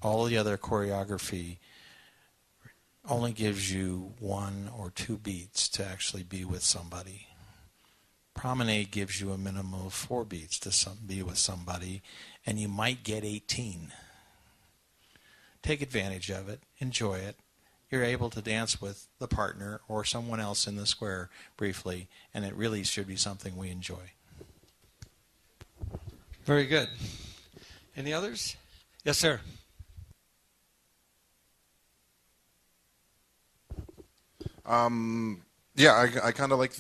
Speaker 2: All the other choreography only gives you 1 or 2 beats to actually be with somebody. Promenade gives you a minimum of 4 beats to be with somebody, and you might get 18. Take advantage of it. Enjoy it. You're able to dance with the partner or someone else in the square briefly, and it really should be something we enjoy.
Speaker 1: Very good. Any others? Yes, sir.
Speaker 6: Yeah, I kind of like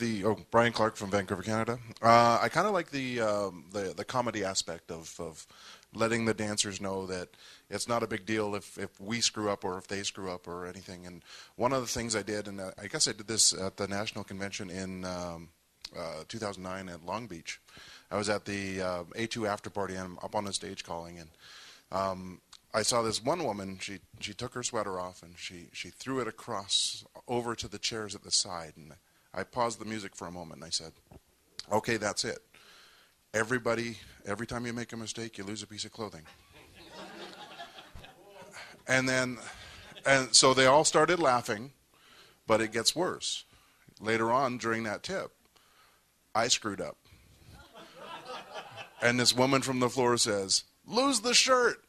Speaker 6: Brian Clark from Vancouver, Canada. I kind of like the comedy aspect of letting the dancers know that it's not a big deal if we screw up or if they screw up or anything. And one of the things I did, and I guess I did this at the National Convention in 2009 at Long Beach. I was at the A2 after party, and I'm up on the stage calling, and I saw this one woman. She took her sweater off and she threw it across over to the chairs at the side. And I paused the music for a moment and I said, "Okay, that's it. Everybody, every time you make a mistake, you lose a piece of clothing." And so they all started laughing, but it gets worse. Later on during that tip, I screwed up. And this woman from the floor says, "Lose the shirt."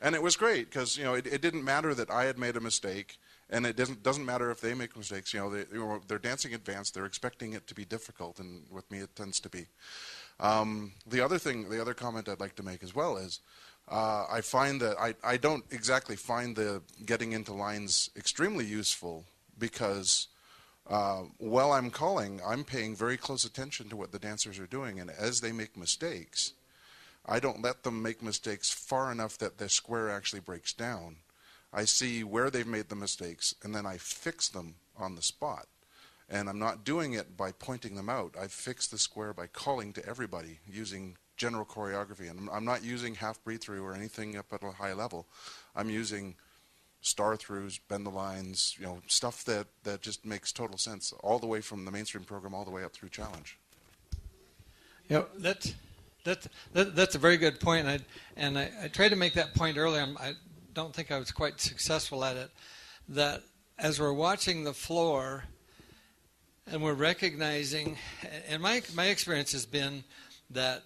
Speaker 6: And it was great because, it didn't matter that I had made a mistake, and it doesn't matter if they make mistakes. They're dancing advanced. They're expecting it to be difficult, and with me it tends to be. The other comment I'd like to make as well is I find that I don't exactly find the getting into lines extremely useful because while I'm calling, I'm paying very close attention to what the dancers are doing, and as they make mistakes, I don't let them make mistakes far enough that the square actually breaks down. I see where they've made the mistakes, and then I fix them on the spot. And I'm not doing it by pointing them out. I fix the square by calling to everybody using general choreography. And I'm not using half breathe through or anything up at a high level. I'm using star throughs, bend the lines, stuff that just makes total sense, all the way from the mainstream program all the way up through challenge.
Speaker 1: That's a very good point, and I tried to make that point earlier. I don't think I was quite successful at it. That as we're watching the floor, and we're recognizing, and my experience has been that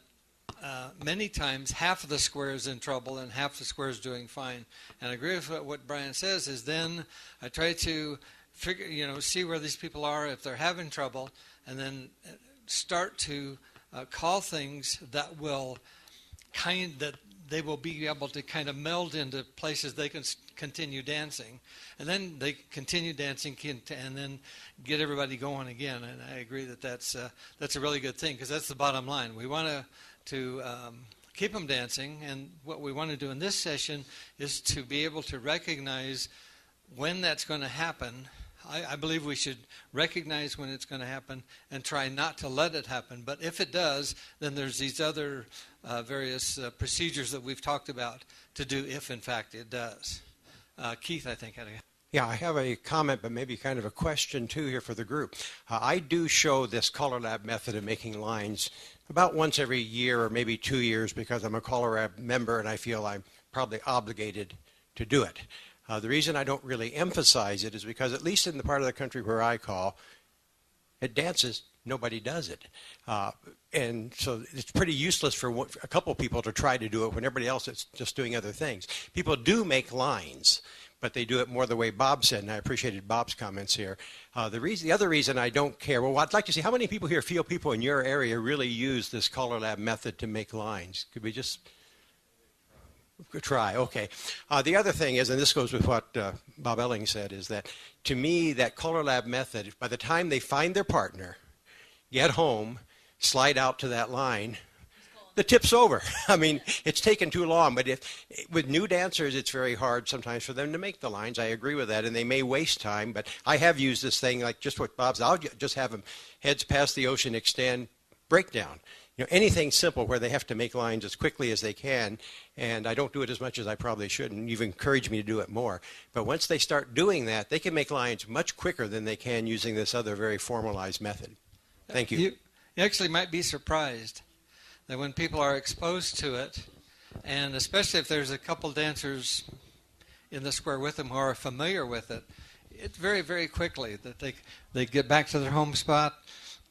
Speaker 1: many times half of the square is in trouble and half the square is doing fine. And I agree with what Brian says. Is then I try to figure, see where these people are if they're having trouble, and then start to call things that they will be able to kind of meld into places they can continue dancing, and then they continue dancing and then get everybody going again. And I agree that's a really good thing, because that's the bottom line. We want to keep them dancing, and what we want to do in this session is to be able to recognize when that's going to happen. I believe we should recognize when it's going to happen and try not to let it happen. But if it does, then there's these other various procedures that we've talked about to do if, in fact, it does. Keith, I think, had a...
Speaker 7: Yeah, I have a comment, but maybe kind of a question, too, here for the group. I do show this CALLERLAB method of making lines about once every year or maybe 2 years, because I'm a CALLERLAB member and I feel I'm probably obligated to do it. The reason I don't really emphasize it is because, at least in the part of the country where I call, it dances, nobody does it. And so it's pretty useless for a couple people to try to do it when everybody else is just doing other things. People do make lines, but they do it more the way Bob said, and I appreciated Bob's comments here. The other reason I don't care, well, I'd like to see how many people here feel people in your area really use this CALLERLAB method to make lines. Could we just... try, okay. The other thing is, and this goes with what Bob Elling said, is that to me, that CALLERLAB method, by the time they find their partner, get home, slide out to that line, the tip's over. I mean, it's taken too long, but with new dancers, it's very hard sometimes for them to make the lines. I agree with that, and they may waste time, but I have used this thing, like just what Bob said. I'll just have them heads past the ocean, extend, breakdown. Anything simple where they have to make lines as quickly as they can, and I don't do it as much as I probably should, and you've encouraged me to do it more. But once they start doing that, they can make lines much quicker than they can using this other very formalized method. Thank you.
Speaker 1: You actually might be surprised that when people are exposed to it, And especially if there's a couple dancers in the square with them who are familiar with it, it's very, very quickly that they get back to their home spot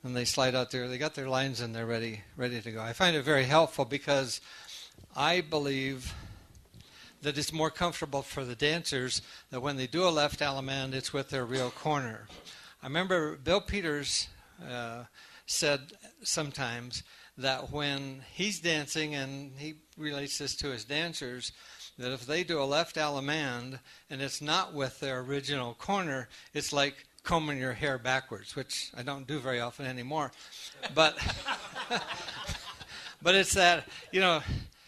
Speaker 1: and they slide out there. They got their lines and they're ready to go. I find it very helpful because I believe that it's more comfortable for the dancers that when they do a left allemande, it's with their real corner. I remember Bill Peters said sometimes that when he's dancing, and he relates this to his dancers, that if they do a left allemande and it's not with their original corner, it's like combing your hair backwards, which I don't do very often anymore. But but it's that,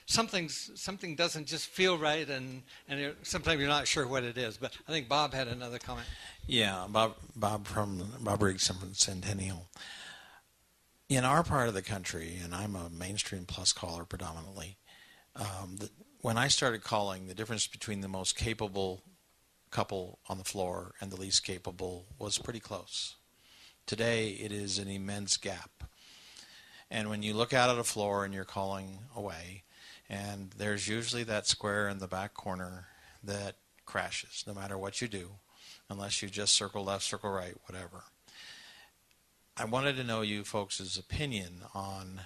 Speaker 1: something doesn't just feel right, and sometimes you're not sure what it is. But I think Bob had another comment.
Speaker 2: Yeah, Bob Riggs from Centennial. In our part of the country, and I'm a mainstream plus caller predominantly, when I started calling, the difference between the most capable couple on the floor and the least capable was pretty close. Today, it is an immense gap. And when you look out at a floor and you're calling away, and there's usually that square in the back corner that crashes, no matter what you do, unless you just circle left, circle right, whatever. I wanted to know you folks' opinion on,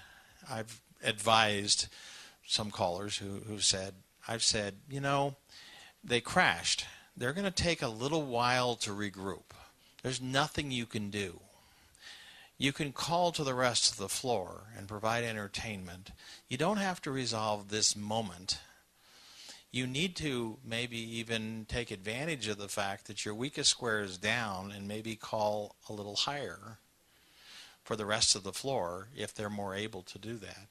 Speaker 2: I've advised some callers who've said, I've said, they crashed. They're going to take a little while to regroup. There's nothing you can do. You can call to the rest of the floor and provide entertainment. You don't have to resolve this moment. You need to maybe even take advantage of the fact that your weakest square is down and maybe call a little higher for the rest of the floor if they're more able to do that,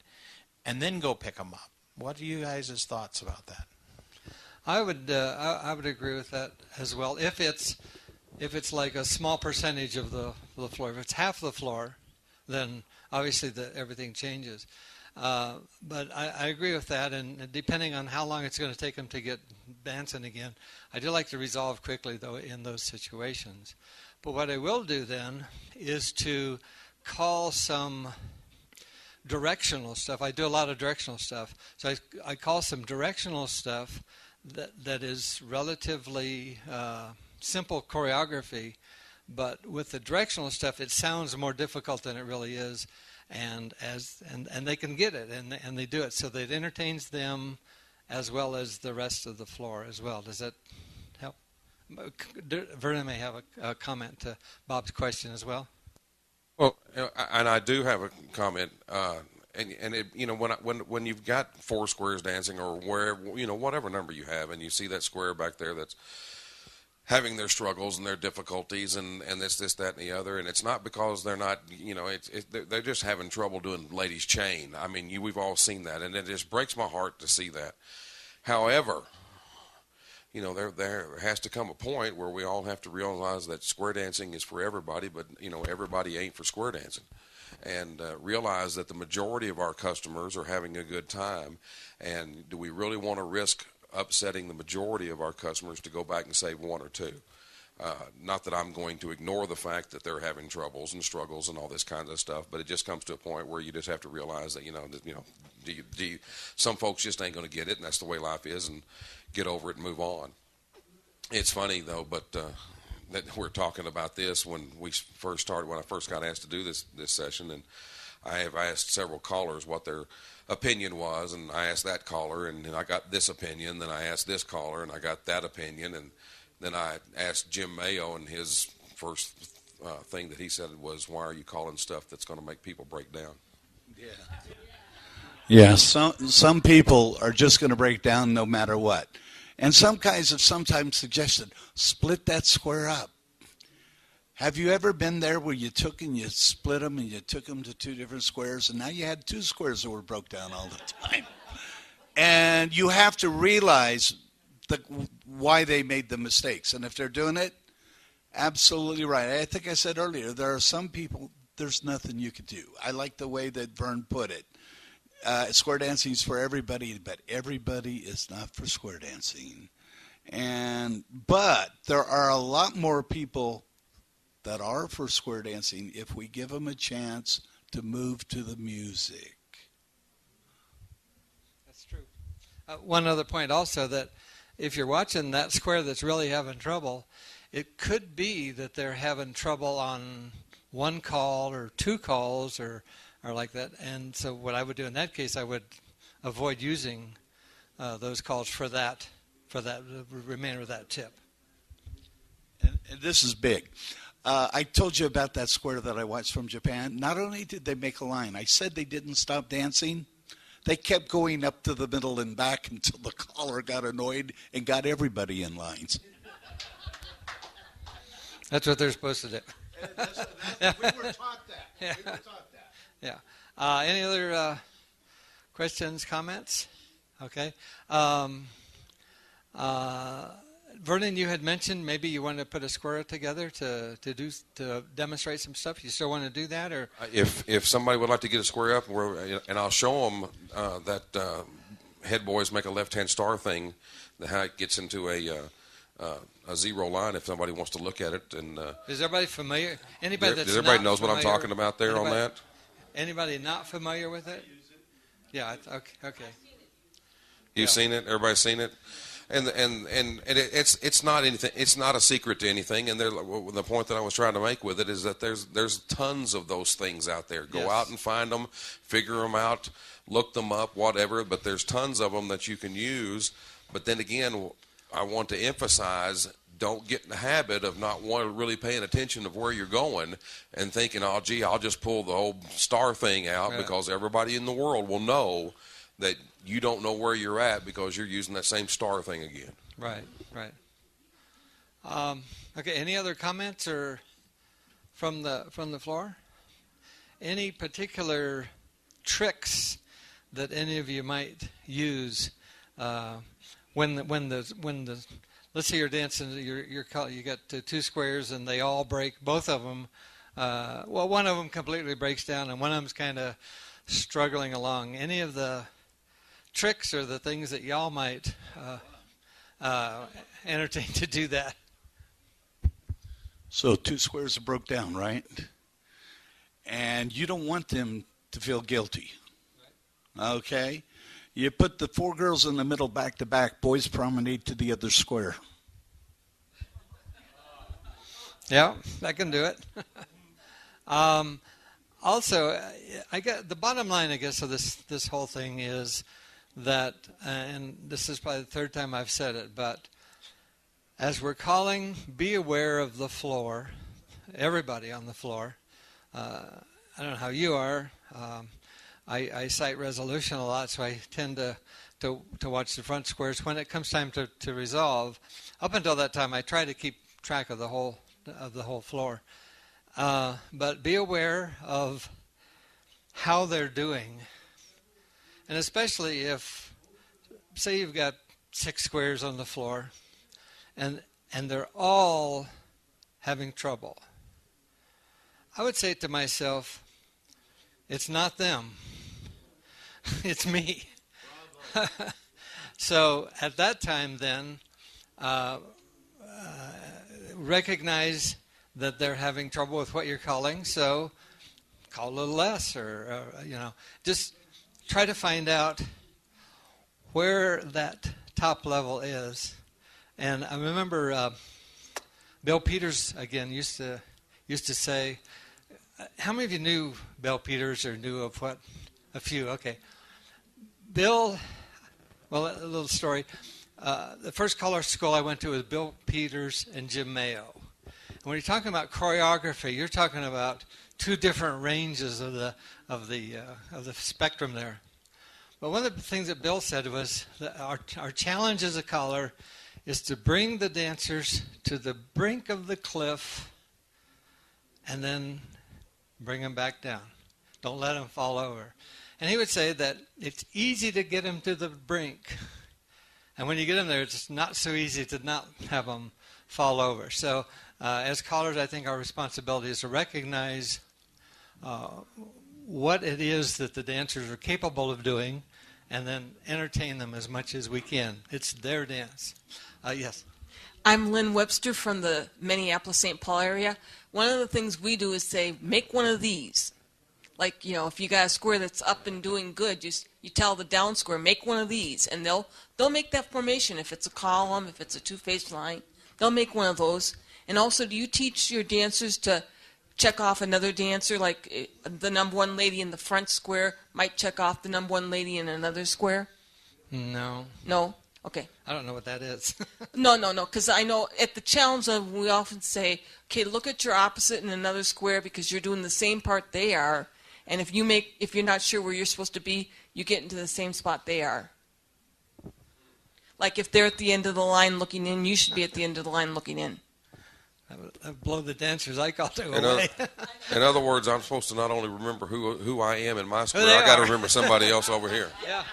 Speaker 2: and then go pick them up. What are you guys' thoughts about that?
Speaker 1: I would agree with that as well. If it's like a small percentage of the floor, if it's half the floor, then obviously everything changes. But I agree with that, and depending on how long it's going to take them to get dancing again, I do like to resolve quickly though in those situations. But what I will do then is to call some directional stuff. I do a lot of directional stuff. So I call some directional stuff that is relatively simple choreography, but with the directional stuff, it sounds more difficult than it really is, and they can get it, and they do it, so that it entertains them as well as the rest of the floor as well. Does that help? Vernon may have a comment to Bob's question as well.
Speaker 3: Well, and I do have a comment, and it, when you've got four squares dancing, or whatever number you have, and you see that square back there that's having their struggles and their difficulties and this, that, and the other, and it's not because they're not, they're just having trouble doing ladies' chain. I mean, we've all seen that, and it just breaks my heart to see that. However, there has to come a point where we all have to realize that square dancing is for everybody, but, everybody ain't for square dancing. And realize that the majority of our customers are having a good time. And do we really want to risk upsetting the majority of our customers to go back and save one or two? Not that I'm going to ignore the fact that they're having troubles and struggles and all this kind of stuff, but it just comes to a point where you just have to realize that, some folks just ain't going to get it, and that's the way life is, and get over it and move on. It's funny, though, but that we're talking about this when I first got asked to do this session, and I have asked several callers what their opinion was, and I asked that caller, and I got this opinion, then I asked this caller, and I got that opinion, and then I asked Jim Mayo, and his first thing that he said was, "Why are you calling stuff that's going to make people break down?"
Speaker 4: Yeah, some people are just going to break down no matter what. And some guys have sometimes suggested, split that square up. Have you ever been there where you took and you split them and you took them to two different squares, and now you had two squares that were broke down all the time? And you have to realize why they made the mistakes. And if they're doing it, absolutely right. I think I said earlier, there are some people, there's nothing you can do. I like the way that Vern put it. Square dancing is for everybody, but everybody is not for square dancing. But there are a lot more people that are for square dancing if we give them a chance to move to the music.
Speaker 1: That's true. One other point also, that if you're watching that square that's really having trouble, it could be that they're having trouble on one call or two calls or like that. And so what I would do in that case, I would avoid using those calls for the remainder of that tip.
Speaker 4: And this is big. I told you about that square that I watched from Japan. Not only did they make a line, I said they didn't stop dancing. They kept going up to the middle and back until the caller got annoyed and got everybody in lines.
Speaker 1: That's what they're supposed to do.
Speaker 4: We were taught that.
Speaker 1: Yeah. Any other questions, comments? Okay. Vernon, you had mentioned maybe you wanted to put a square together to demonstrate some stuff. You still want to do that, or
Speaker 3: if somebody would like to get a square up, and I'll show them that head boys make a left-hand star thing, how it gets into a zero line. If somebody wants to look at it, and
Speaker 1: is everybody familiar? Anybody that's
Speaker 3: does everybody
Speaker 1: not
Speaker 3: knows what I'm
Speaker 1: familiar,
Speaker 3: talking about there on that?
Speaker 1: Anybody not familiar with it? Yeah. Okay.
Speaker 3: You've seen it. Everybody's seen it. And it's not anything. It's not a secret to anything. And the point that I was trying to make with it is that there's tons of those things out there. Go out and find them, figure them out, look them up, whatever. But there's tons of them that you can use. But then again, I want to emphasize: don't get in the habit of not really paying attention of where you're going and thinking, "Oh, gee, I'll just pull the whole star thing out," because everybody in the world will know that you don't know where you're at because you're using that same star thing again.
Speaker 1: Right. Okay. Any other comments or from the floor? Any particular tricks that any of you might use when the let's say you're dancing, you got two squares and they all break, both of them. One of them completely breaks down and one of them's kind of struggling along. Any of the tricks or the things that y'all might entertain to do that?
Speaker 4: So two squares are broke down, right? And you don't want them to feel guilty. Okay? You put the four girls in the middle back to back, boys promenade to the other square.
Speaker 1: Yeah, I can do it. Also, I get the bottom line, I guess, of this whole thing is that, and this is probably the third time I've said it, but as we're calling, be aware of the floor, everybody on the floor. I don't know how you are. I cite resolution a lot, so I tend to watch the front squares. When it comes time to resolve, up until that time, I try to keep track of the whole floor. But be aware of how they're doing. And especially if, say you've got 6 squares on the floor, and they're all having trouble. I would say to myself, it's not them. It's me. So at that time then, recognize that they're having trouble with what you're calling, so call a little less, or just try to find out where that top level is. And I remember Bill Peters again used to say, how many of you knew Bill Peters or knew of what? A few, okay. Bill, well, a little story. The first color school I went to was Bill Peters and Jim Mayo. And when you're talking about choreography, you're talking about two different ranges of the spectrum there. But one of the things that Bill said was that our challenge as a caller is to bring the dancers to the brink of the cliff and then bring them back down. Don't let them fall over. And he would say that it's easy to get them to the brink. And when you get them there, it's not so easy to not have them fall over. So as callers, I think our responsibility is to recognize what it is that the dancers are capable of doing and then entertain them as much as we can. It's their dance. Yes.
Speaker 5: I'm Lynn Webster from the Minneapolis-St. Paul area. One of the things we do is say, make one of these. Like, if you got a square that's up and doing good, you tell the down square, make one of these, and they'll make that formation. If it's a column, if it's a two-faced line, they'll make one of those. And also, do you teach your dancers to check off another dancer, like the number one lady in the front square might check off the number one lady in another square?
Speaker 1: No.
Speaker 5: No? Okay.
Speaker 1: I don't know what that is.
Speaker 5: No, because I know at the challenge we often say, okay, look at your opposite in another square because you're doing the same part they are, and if you're not sure where you're supposed to be, you get into the same spot they are. Like if they're at the end of the line looking in, you should be at the end of the line looking in.
Speaker 1: I blow the dancers like I'll do away.
Speaker 3: In other words, I'm supposed to not only remember who I am in my square,
Speaker 1: they
Speaker 3: I got to
Speaker 1: are.
Speaker 3: remember somebody else over here.
Speaker 1: Yeah.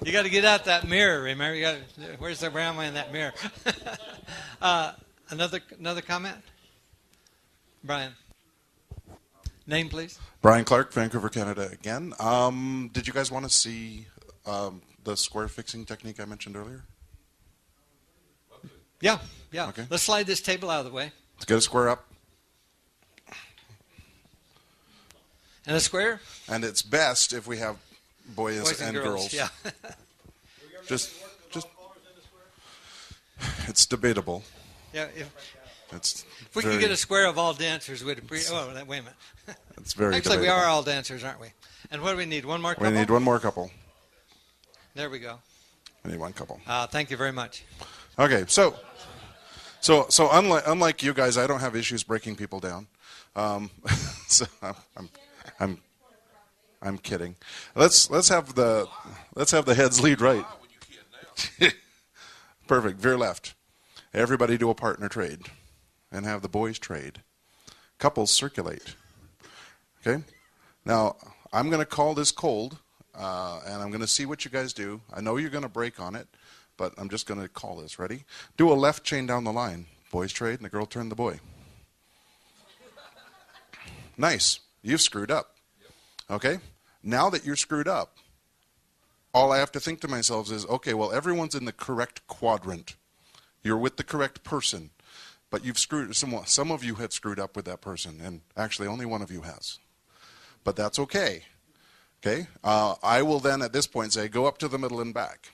Speaker 1: You got to get out that mirror. Remember, where's the brown man in that mirror? Another comment, Brian. Name, please.
Speaker 6: Brian Clark, Vancouver, Canada again. Did you guys want to see the square fixing technique I mentioned earlier?
Speaker 1: Yeah.
Speaker 6: Okay.
Speaker 1: Let's slide this table out of the way.
Speaker 6: Let's get a square up.
Speaker 1: And a square?
Speaker 6: And it's best if we have boys and girls.
Speaker 1: Yeah.
Speaker 6: Just, it's debatable.
Speaker 1: Yeah.
Speaker 6: It's
Speaker 1: If we could get a square of all dancers, we'd appreciate. Oh, wait a minute.
Speaker 6: It's very
Speaker 1: Actually,
Speaker 6: debatable.
Speaker 1: we are all dancers, aren't we? And what do we need? One more couple?
Speaker 6: We need one more couple.
Speaker 1: There we go.
Speaker 6: We need one couple.
Speaker 1: Thank you very much.
Speaker 6: Okay, so unlike you guys, I don't have issues breaking people down. So I'm kidding. Let's have the heads lead right. Perfect. Veer left. Everybody do a partner trade, and have the boys trade. Couples circulate. Okay. Now I'm going to call this cold, and I'm going to see what you guys do. I know you're going to break on it, but I'm just going to call this. Ready? Do a left chain down the line. Boys trade, and the girl turn the boy. Nice. You've screwed up. Okay? Now that you're screwed up, all I have to think to myself is, okay, well, everyone's in the correct quadrant. You're with the correct person, but you've screwed. Some of you have screwed up with that person, and actually only one of you has. But that's okay. Okay? I will then at this point say, go up to the middle and back.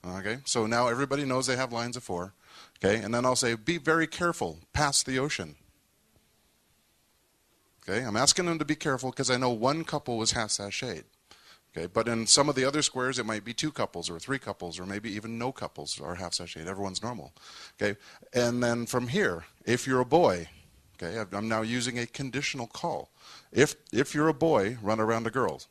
Speaker 6: Okay? So now everybody knows they have lines of 4. Okay? And then I'll say, be very careful. Pass the ocean. Okay? I'm asking them to be careful because I know one couple was half sashayed. Okay? But in some of the other squares, it might be 2 couples or 3 couples or maybe even no couples are half sashayed. Everyone's normal. Okay? And then from here, if you're a boy, okay, I'm now using a conditional call. If you're a boy, run around a girl.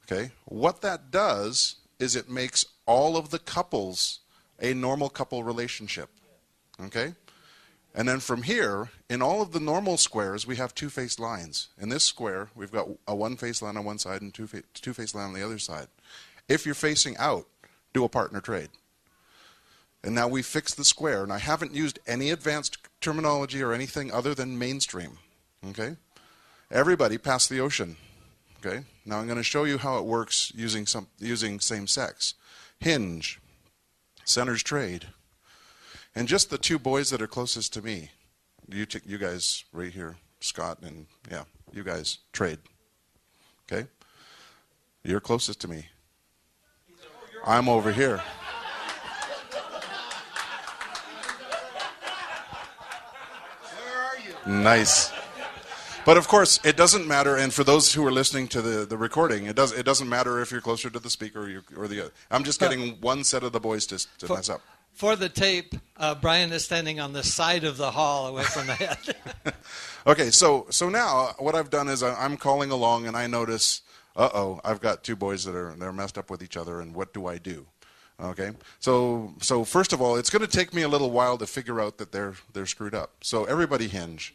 Speaker 6: Okay? What that does is it makes all of the couples a normal couple relationship. Okay? And then from here, in all of the normal squares, we have 2-faced lines. In this square, we've got a 1-faced line on one side and 2-faced line on the other side. If you're facing out, do a partner trade. And now we fix the square. And I haven't used any advanced terminology or anything other than mainstream. Okay? Everybody pass the ocean. Okay? Now I'm going to show you how it works using same sex. Hinge. Centers trade. And just the 2 boys that are closest to me, you guys right here, Scott and, yeah, you guys trade. Okay? You're closest to me. I'm over here.
Speaker 4: Where are you?
Speaker 6: Nice. But of course, it doesn't matter, and for those who are listening to the recording, it doesn't matter if you're closer to the speaker or the other. I'm just getting one set of the boys to mess up.
Speaker 1: For the tape, Brian is standing on the side of the hall away from the head.
Speaker 6: Okay, so now what I've done is I'm calling along, and I notice, I've got 2 boys they're messed up with each other, and what do I do? Okay, so first of all, it's going to take me a little while to figure out that they're screwed up. So everybody hinge,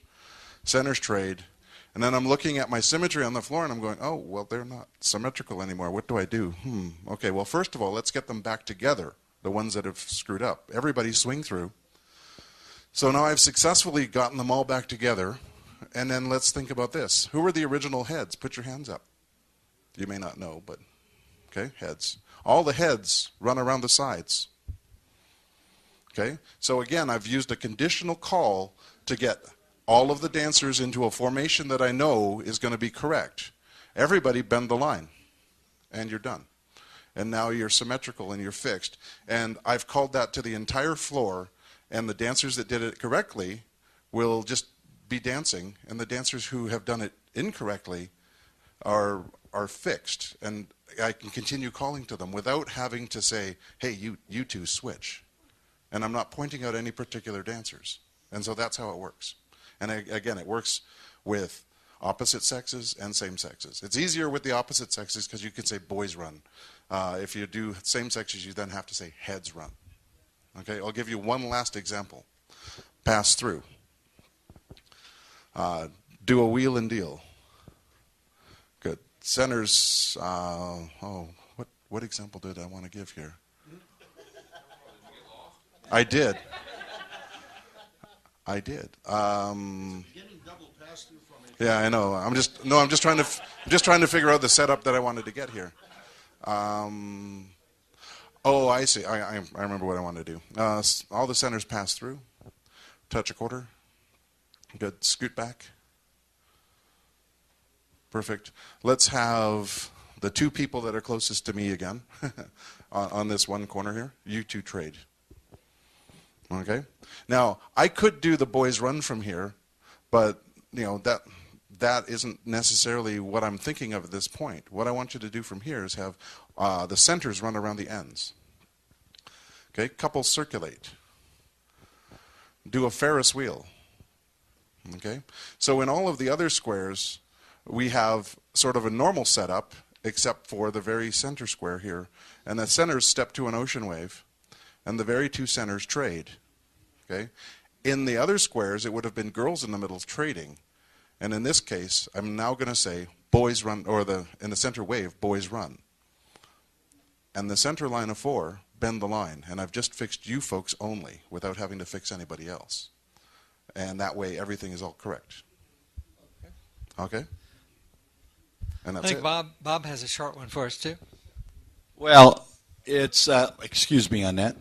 Speaker 6: centers trade, and then I'm looking at my symmetry on the floor, and I'm going, oh, well, they're not symmetrical anymore. What do I do? Okay, well, first of all, let's get them back together. The ones that have screwed up. Everybody swing through. So now I've successfully gotten them all back together. And then let's think about this. Who were the original heads? Put your hands up. You may not know, but okay, heads. All the heads run around the sides. Okay? So again, I've used a conditional call to get all of the dancers into a formation that I know is going to be correct. Everybody bend the line, and you're done. And now you're symmetrical and you're fixed. And I've called that to the entire floor, and the dancers that did it correctly will just be dancing, and the dancers who have done it incorrectly are fixed. And I can continue calling to them without having to say, hey, you two switch. And I'm not pointing out any particular dancers. And so that's how it works. And again, it works with opposite sexes and same sexes. It's easier with the opposite sexes because you can say boys run. If you do same sexes, you then have to say heads run. Okay, I'll give you one last example. Pass through. Do a wheel and deal. Good. Centers, what example did I want to give here? I did. Yeah, I know. I'm just trying to figure out the setup that I wanted to get here. I see. I remember what I wanted to do. All the centers pass through. Touch a quarter. Good. Scoot back. Perfect. Let's have the two people that are closest to me again on this one corner here. You two trade. Okay. Now I could do the boys run from here, but that isn't necessarily what I'm thinking of at this point. What I want you to do from here is have the centers run around the ends. Okay, couples circulate. Do a Ferris wheel. Okay, so in all of the other squares, we have sort of a normal setup, except for the very center square here. And the centers step to an ocean wave, and the very two centers trade. Okay, in the other squares, it would have been girls in the middle trading. And in this case, I'm now going to say boys run, or in the center wave, boys run. And the center line of 4, bend the line. And I've just fixed you folks only without having to fix anybody else. And that way, everything is all correct. Okay? And that's
Speaker 1: I think
Speaker 6: it.
Speaker 1: Bob has a short one for us, too.
Speaker 4: Well, it's, excuse me on that.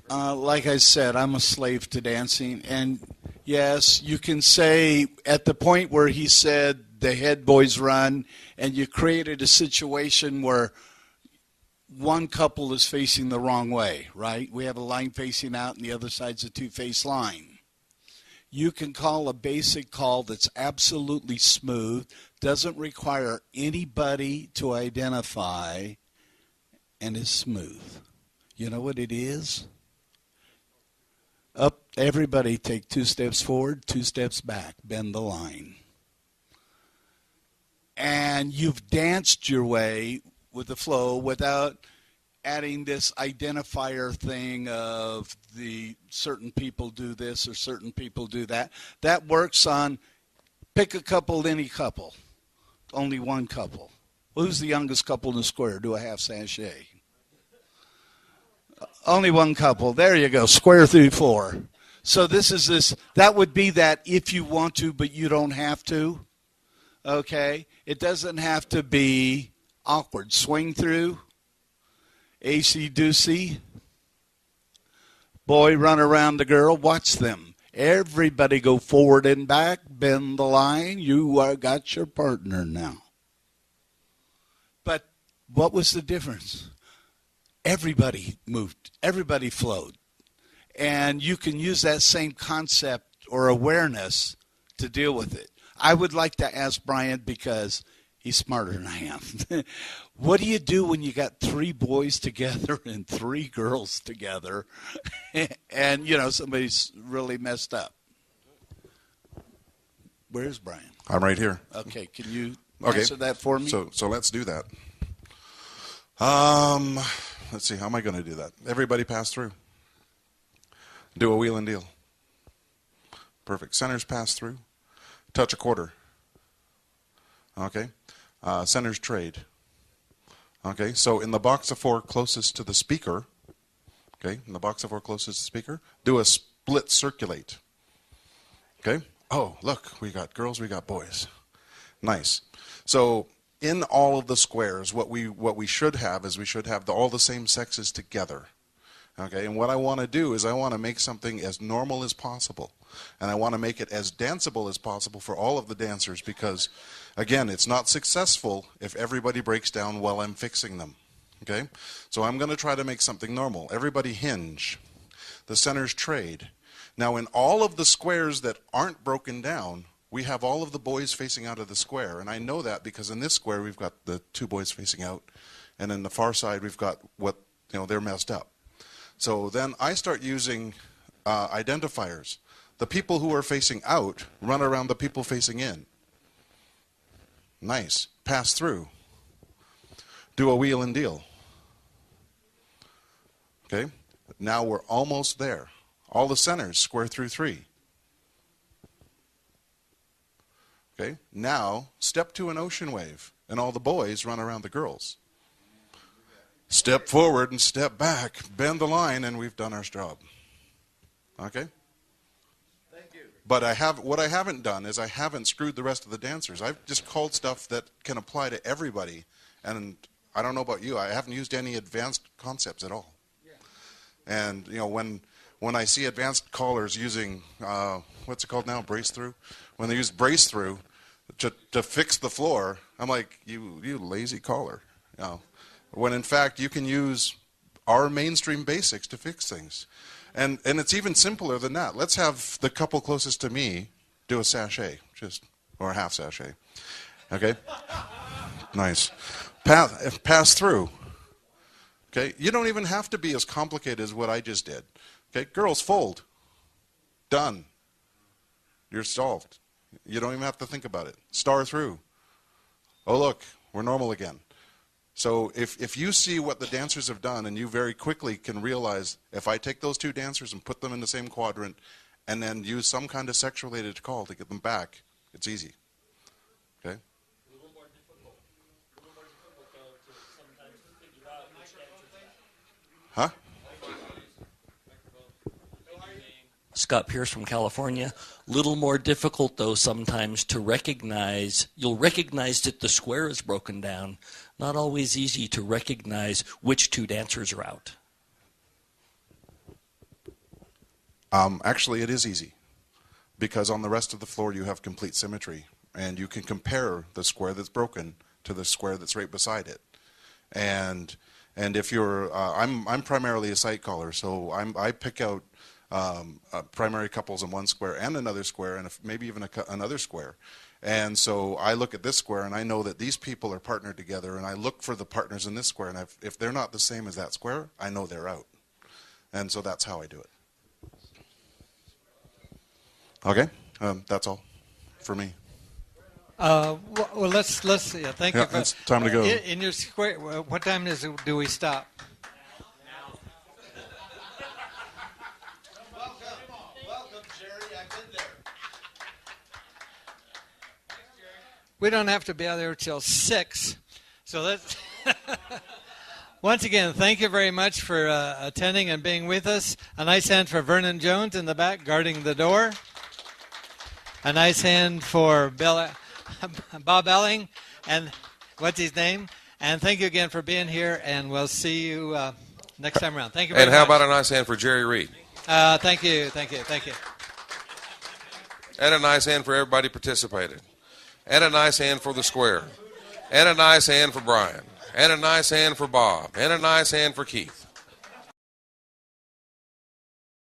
Speaker 4: Like I said, I'm a slave to dancing. And yes, you can say at the point where he said the head boys run, and you created a situation where one couple is facing the wrong way, right? We have a line facing out, and the other side's a two-face line. You can call a basic call that's absolutely smooth, doesn't require anybody to identify, and is smooth. You know what it is? Up, everybody take 2 steps forward, 2 steps back, bend the line. And you've danced your way with the flow without adding this identifier thing of the certain people do this or certain people do that. That works on pick a couple, any couple. Only one couple. Who's the youngest couple in the square? Do a half sachet. Only one couple. There you go. Square through 4. So that would be that if you want to, but you don't have to. Okay? It doesn't have to be awkward. Swing through. AC-doocy. Boy, run around the girl. Watch them. Everybody go forward and back. Bend the line. You got your partner now. But what was the difference? Everybody moved. Everybody flowed. And you can use that same concept or awareness to deal with it. I would like to ask Brian, because he's smarter than I am. What do you do when you got 3 boys together and 3 girls together and, somebody's really messed up? Where's Brian?
Speaker 6: I'm right here.
Speaker 4: Okay, can you answer that for me?
Speaker 6: So let's do that. Let's see, how am I going to do that? Everybody pass through. Do a wheel and deal. Perfect. Centers pass through. Touch a quarter. Okay. Centers trade. Okay, so in the box of 4 closest to the speaker, okay, in the box of 4 closest to the speaker, do a split circulate. Okay? Oh, look, we got girls, we got boys. Nice. So in all of the squares, what we should have is we should have all the same sexes together. Okay, and what I want to do is I want to make something as normal as possible. And I want to make it as danceable as possible for all of the dancers because, again, it's not successful if everybody breaks down while I'm fixing them. Okay, so I'm going to try to make something normal. Everybody hinge. The centers trade. Now, in all of the squares that aren't broken down, we have all of the boys facing out of the square. And I know that because in this square, we've got the two boys facing out. And in the far side, we've got what, they're messed up. So then I start using identifiers. The people who are facing out run around the people facing in. Nice. Pass through. Do a wheel and deal. Okay? Now we're almost there. All the centers square through 3. Okay? Now, step to an ocean wave, and all the boys run around the girls. Step forward and step back, bend the line, and we've done our job. Okay?
Speaker 4: Thank you.
Speaker 6: But what I haven't done is I haven't screwed the rest of the dancers. I've just called stuff that can apply to everybody, and I don't know about you, I haven't used any advanced concepts at all. Yeah. And, when I see advanced callers using, what's it called now, brace through? When they use brace through to fix the floor, I'm like, you lazy caller. When in fact you can use our mainstream basics to fix things. And it's even simpler than that. Let's have the couple closest to me do a sachet, or a half sachet. Okay? Nice. Pass through. Okay? You don't even have to be as complicated as what I just did. Okay? Girls, fold. Done. You're solved. You don't even have to think about it. Star through. Oh, look, we're normal again. So if you see what the dancers have done and you very quickly can realize if I take those two dancers and put them in the same quadrant and then use some kind of sex-related call to get them back, it's easy. Okay?
Speaker 8: A little more difficult though, to sometimes figure out which dancers.
Speaker 6: Huh?
Speaker 8: Scott Pierce from California. Little more difficult though sometimes to recognize. You'll recognize that the square is broken down. Not always easy to recognize which two dancers are out.
Speaker 6: Actually, it is easy because on the rest of the floor you have complete symmetry, and you can compare the square that's broken to the square that's right beside it. And if you're, I'm primarily a sight caller, so I pick out primary couples in one square and another square and maybe even another square. And so I look at this square and I know that these people are partnered together, and I look for the partners in this square, and if they're not the same as that square, I know they're out. And so that's how I do it. Okay, that's all for me.
Speaker 1: Well, let's thank you.
Speaker 6: It's time to go.
Speaker 1: In your square, what time do we stop?
Speaker 4: Welcome, Jerry. I've been there.
Speaker 1: We don't have to be out there till 6. So let's. Once again, thank you very much for attending and being with us. A nice hand for Vernon Jones in the back guarding the door. A nice hand for Bob Elling, and what's his name? And thank you again for being here, and we'll see you next time around. Thank you very much.
Speaker 3: And how about a nice hand for Jerry Reed?
Speaker 1: Thank you.
Speaker 3: And a nice hand for everybody participated. And a nice hand for the square. And a nice hand for Brian. And a nice hand for Bob. And a nice hand for Keith.